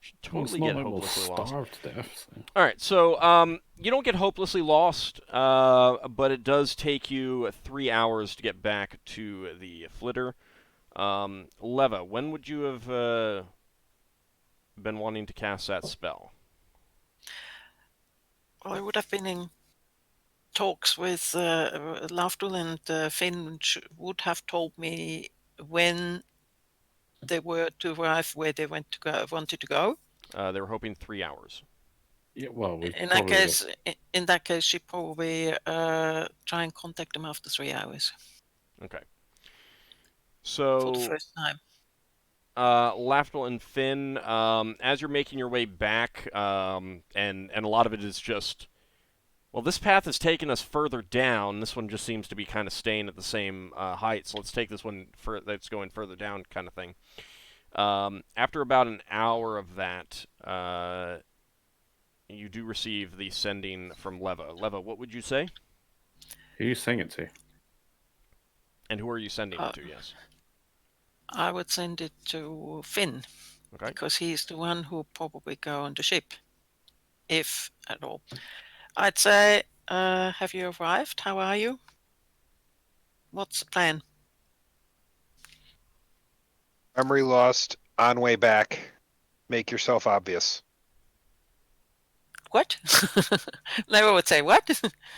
Should totally well, get hopelessly lost. Starve to death. So. All right, so you don't get hopelessly lost, but it does take you 3 hours to get back to the flitter. Leva, when would you have been wanting to cast that spell? Well, I would have been in talks with Lafdul and Finn would have told me when they were to arrive where they wanted to go. They were hoping 3 hours. Yeah, well, we In probably that case, she probably try and contact them after 3 hours Okay. for the So, first time. Lafdul and Finn, as you're making your way back, and a lot of it is just, well, this path has taken us further down. This one just seems to be kind of staying at the same height, so let's take this one that's going further down, kind of thing. After about an hour of that, you do receive the sending from Leva. Leva, what would you say? who are you saying it to? And who are you sending it to? Yes. I would send it to Finn, Okay. because he's the one who probably go on the ship, if at all. I'd say, have you arrived? How are you? What's the plan? Memory lost. On way back. Make yourself obvious. What? Never would say what?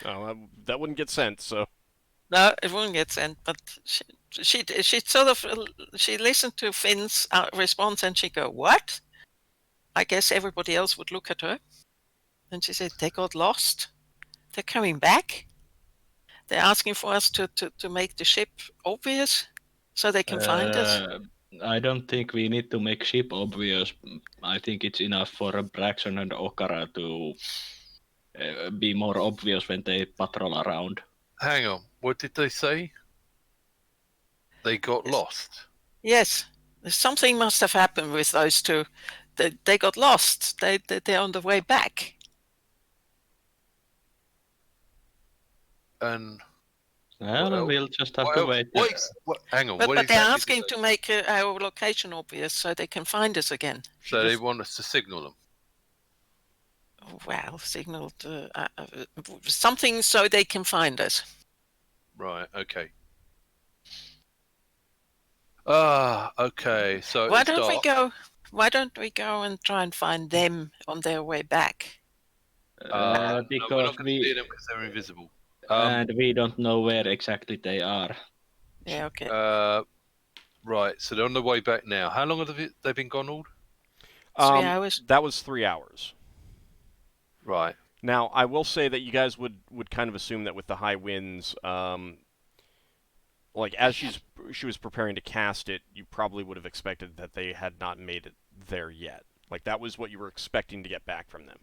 Oh, that wouldn't get sent, so. No, it wouldn't get sent. But she sort of she listened to Finn's response and she go, "What?" I guess everybody else would look at her, and she said, "They got lost. They're coming back. They're asking for us to make the ship obvious, so they can find us." I don't think we need to make ship obvious. I think it's enough for Braxon and Ockar to be more obvious when they patrol around. Hang on, what did they say? They got lost. Yes, something must have happened with those two. They got lost. They're on the way back. And Well, we'll just have to wait. Hang on. But what they're exactly asking did they- to make our location obvious so they can find us again. So they want us to signal them. Well, signaled something so they can find us. Right. Okay. Okay. So Why it's don't we dark. go? Why don't we go and try and find them on their way back? No, we're Because not going to see them because they're invisible. and we don't know where exactly they are. Yeah. Okay. Right. So they're on the way back now. How long have they been gone, Ald? 3 hours. That was 3 hours. Right. Now, I will say that you guys would kind of assume that with the high winds, like as she was preparing to cast it, you probably would have expected that they had not made it there yet. Like that was what you were expecting to get back from them.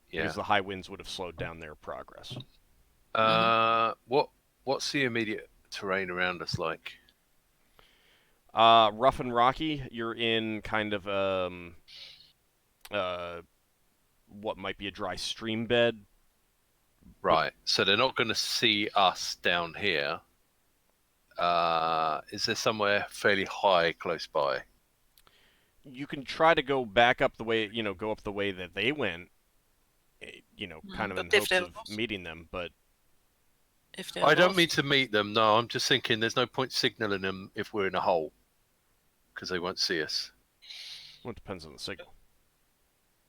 Yeah. Because the high winds would have slowed down their progress. What's the immediate terrain around us like? Rough and rocky. You're in kind of what might be a dry stream bed. Right. So they're not going to see us down here. Is there somewhere fairly high close by? You can try to go back up the way, go up the way that they went, kind of in But if hopes they're of lost? meeting them, but If they're I don't lost. mean to meet them. No, I'm just thinking there's no point signaling them if we're in a hole because they won't see us. well, it depends on the signal.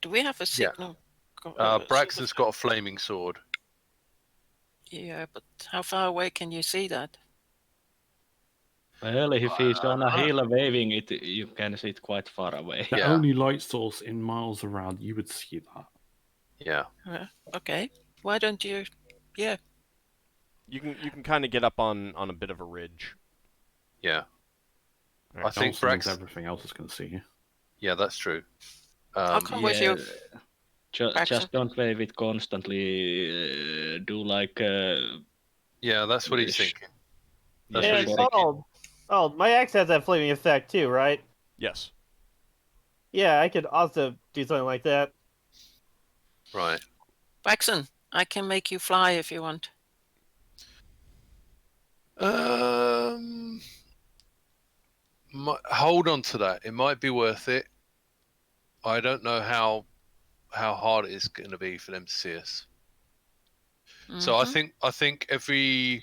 Do we have a signal? Braxton's got a flaming sword. Yeah, but how far away can you see that? Well, if he's on a healer waving it, you can see it quite far away. The Yeah. only light source in miles around, you would see that. Yeah. Okay. Why don't you? Yeah. You can kind of get up on a bit of a ridge. Yeah. Right. I think Also means Braxton. everything else is going to see you. Yeah, that's true. I'll come with you. Just don't wave it constantly. Do like. Yeah, that's what he's thinking. That's Yeah, what he's thinking. My axe has that flaming effect too, right? Yes. Yeah, I could also do something like that. Right. Braxon, I can make you fly if you want. Hold on to that. It might be worth it. I don't know how hard it is going to be for them to see us. So I think every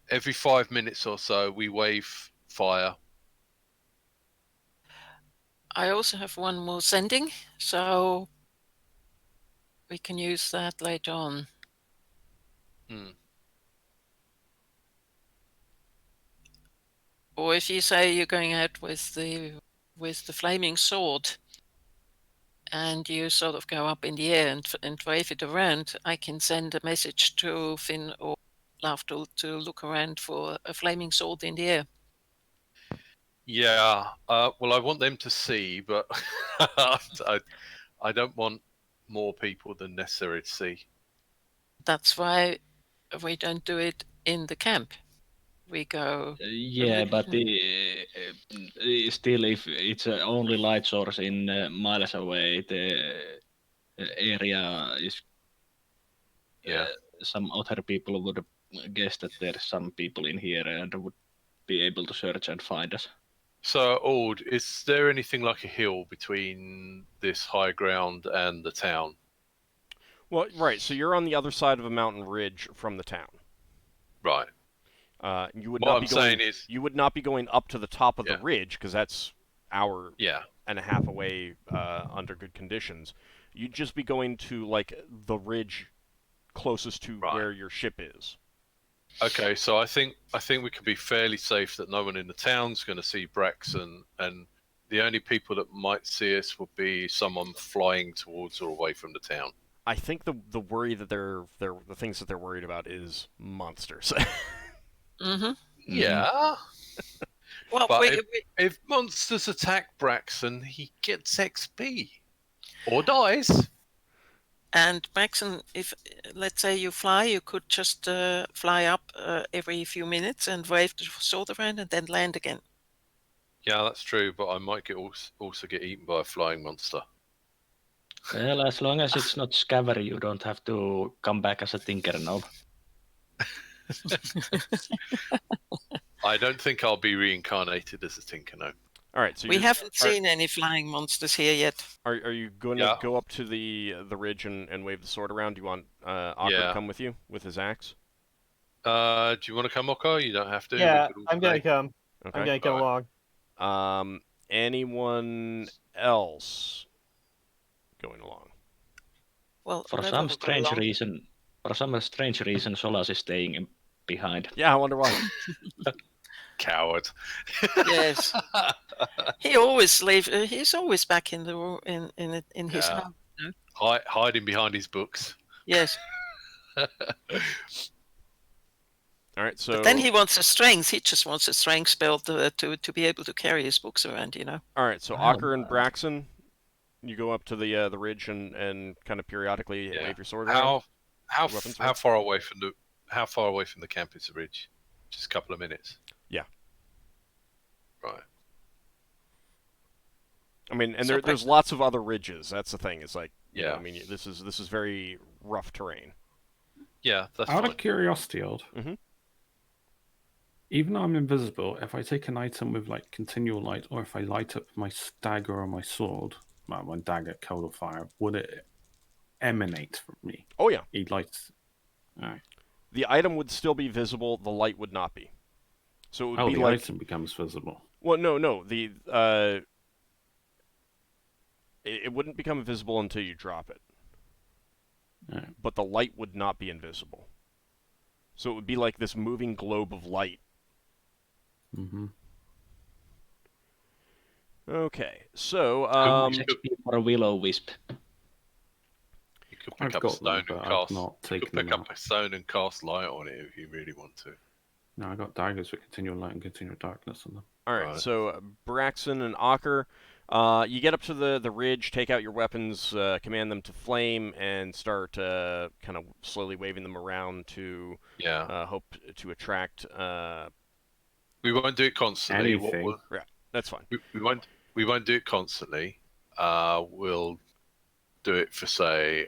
5 minutes or so we wave fire. I also have one more sending, so we can use that later on. Or if you say you're going out with the flaming sword, and you sort of go up in the air and wave it around, I can send a message to Finn or Lafdul to look around for a flaming sword in the air. Yeah. Well, I want them to see, but I don't want more people than necessary to see. That's why we don't do it in the camp. We go. Yeah, but still, if it's only light source in miles away, the area is. Yeah. Some other people would guess that there's some people in here and would be able to search and find us. So, Ord, is there anything like a hill between this high ground and the town? Well, right. So you're on the other side of a mountain ridge from the town. Right. You would What not I'm be going. saying is, you would not be going up to the top of the Yeah. ridge because that's hour yeah. and a half away under good conditions. You'd just be going to like the ridge closest to Right. where your ship is. Okay, so I think we can be fairly safe that no one in the town's going to see Braxon, and the only people that might see us would be someone flying towards or away from the town. I think the worry that the things that they're worried about is monsters. Mm-hmm. Yeah. Well, But if monsters attack Braxon, he gets XP or dies. And Braxon, if let's say you fly, you could just fly up every few minutes and wave the sword around and then land again. Yeah, that's true, but I might also get eaten by a flying monster. Well, as long as it's not Scavery, you don't have to come back as a Tinker Knob. I don't think I'll be reincarnated as a Tinker Gnome. All right, so we haven't seen any flying monsters here yet. Are you going to go up to the ridge and wave the sword around? Do you want Ockar to come with you with his axe? Do you want to come, Ockar? You don't have to. Yeah, I'm gonna come. Okay. I'm gonna come along. Anyone else going along? Well, for some strange reason, Solas is staying behind. Yeah, I wonder why. Coward. Yes, he always leaves. He's always back in the in his house. You know? Hiding behind his books. Yes. All right, so. But then he wants a strength. He just wants a strength spell to be able to carry his books around. You know. All right, so Ockar and Braxon, you go up to the ridge and kind of periodically wave your sword around. How far away from the camp is the ridge? Just a couple of minutes. Yeah. Right. I mean, and there's lots of other ridges. That's the thing. It's like, you know, Yeah. I mean, this is very rough terrain. Yeah, that's Out fine. of curiosity, Old. Mm-hmm. Even though I'm invisible, if I take an item with like continual light, or if I light up my dagger or my sword, well, my dagger, cold or fire, would it emanate from me? Oh yeah. It lights. All right. The item would still be visible. The light would not be. So it would be the like item becomes visible. Well, no. The it wouldn't become visible until you drop it. Right. But the light would not be invisible. So it would be like this moving globe of light. Mm-hmm. Okay, so for a Will-O-Wisp. You could pick up a stone and cast. You could pick up a stone and cast light on it if you really want to. No, I got daggers with continual light and continual darkness on them. All right. So Braxon and Ockar, you get up to the ridge, take out your weapons, command them to flame, and start kind of slowly waving them around to hope to attract. We won't do it constantly. Yeah, that's fine. We won't do it constantly. We'll do it for say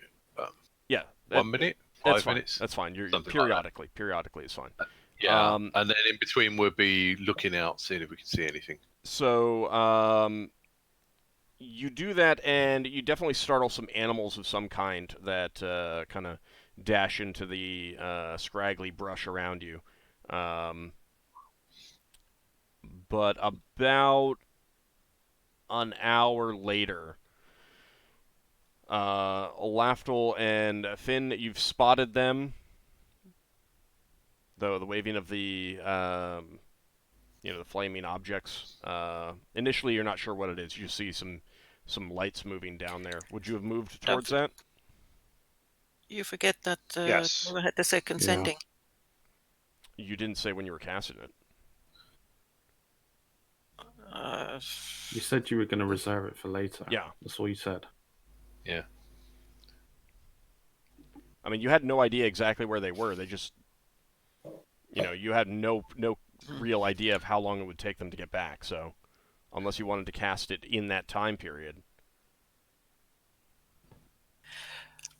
1 minute, 5 minutes. That's fine. You're Something periodically. Periodically is fine. Yeah, and then in between we'll be looking out, seeing if we can see anything. So you do that, and you definitely startle some animals of some kind that kind of dash into the scraggly brush around you. But about an hour later, Lafdul and Finn, you've spotted them. though the waving of the the flaming objects. Initially, you're not sure what it is. You see some lights moving down there. Would you have moved towards that? You forget that Yes. we had the second sending. You didn't say when you were casting it. You said you were going to reserve it for later. Yeah. That's all you said. Yeah. I mean, you had no idea exactly where they were. They just, you had no real idea of how long it would take them to get back. So, unless you wanted to cast it in that time period.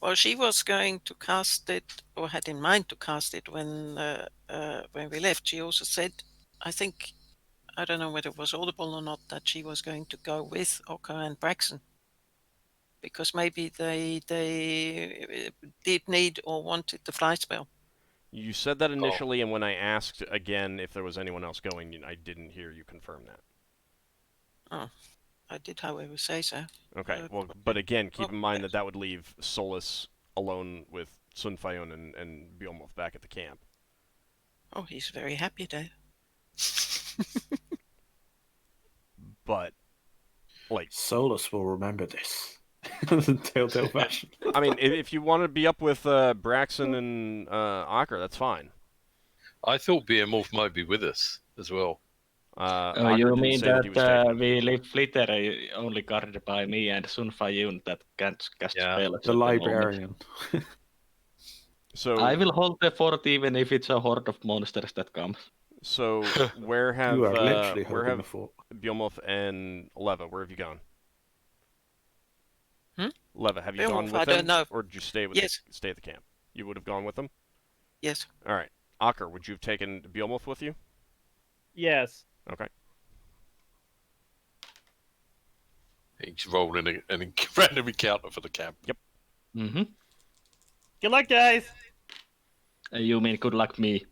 Well, she was going to cast it, or had in mind to cast it when we left. She also said, I don't know whether it was audible or not, that she was going to go with Ockar and Braxon. Because maybe they did need or wanted the fly spell. You said that initially, and when I asked again if there was anyone else going, I didn't hear you confirm that. Oh, I did, however, say so. Okay, but again, keep in mind that would leave Solas alone with Sun Fayun and Bjornmoth back at the camp. Oh, he's very happy there. But, Solas will remember this. Telltale fashion. I mean, if you want to be up with Braxon and Ockar, that's fine. I thought Behemoth might be with us as well. You mean that we live literally only guarded by me and Sun Fayun that can't cast spells? The librarian. So I will hold the fort even if it's a horde of monsters that comes. So where have Bjornmoth and Leva? Where have you gone? Leva, have you gone with them? I don't know. Or did you stay with stay at the camp? You would have gone with them? Yes. All right. Ockar, would you have taken Bjornmoth with you? Yes. Okay. He's rolling an random encounter for the camp. Yep. Mm-hmm. Good luck, guys. You mean good luck me?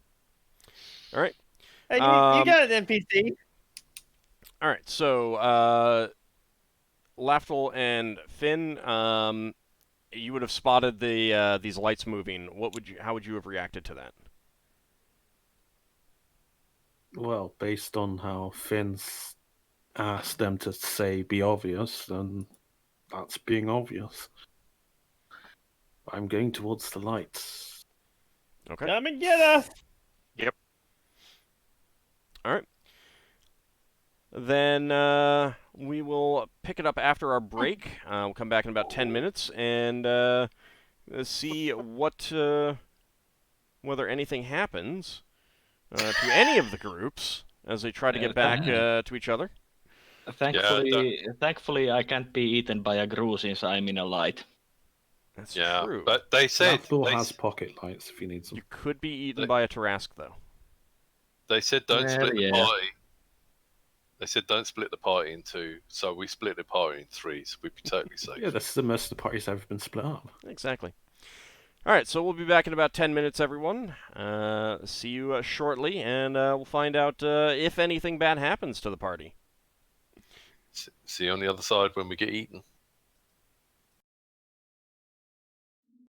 All right. Hey, you got an NPC. All right. So, Lafdul and Finn, you would have spotted these lights moving. How would you have reacted to that? Well, based on how Finn's asked them to say be obvious, then that's being obvious. I'm going towards the lights. Okay. Come and get us. Yep. All right. Then we will pick it up after our break. We'll come back in about 10 minutes and see whether anything happens to any of the groups as they try to get back to each other. Thankfully, I can't be eaten by a grue since I'm in a light. That's true. But they said Lafdul has pocket lights if you need some. You could be eaten by a Tarask, though. They said don't split the party. They said don't split the party in two, so we split the party in three, so we'd be totally safe. Yeah, that's the most the party's ever been split up. Exactly. All right, so we'll be back in about 10 minutes, everyone. See you shortly, and we'll find out if anything bad happens to the party. See you on the other side when we get eaten.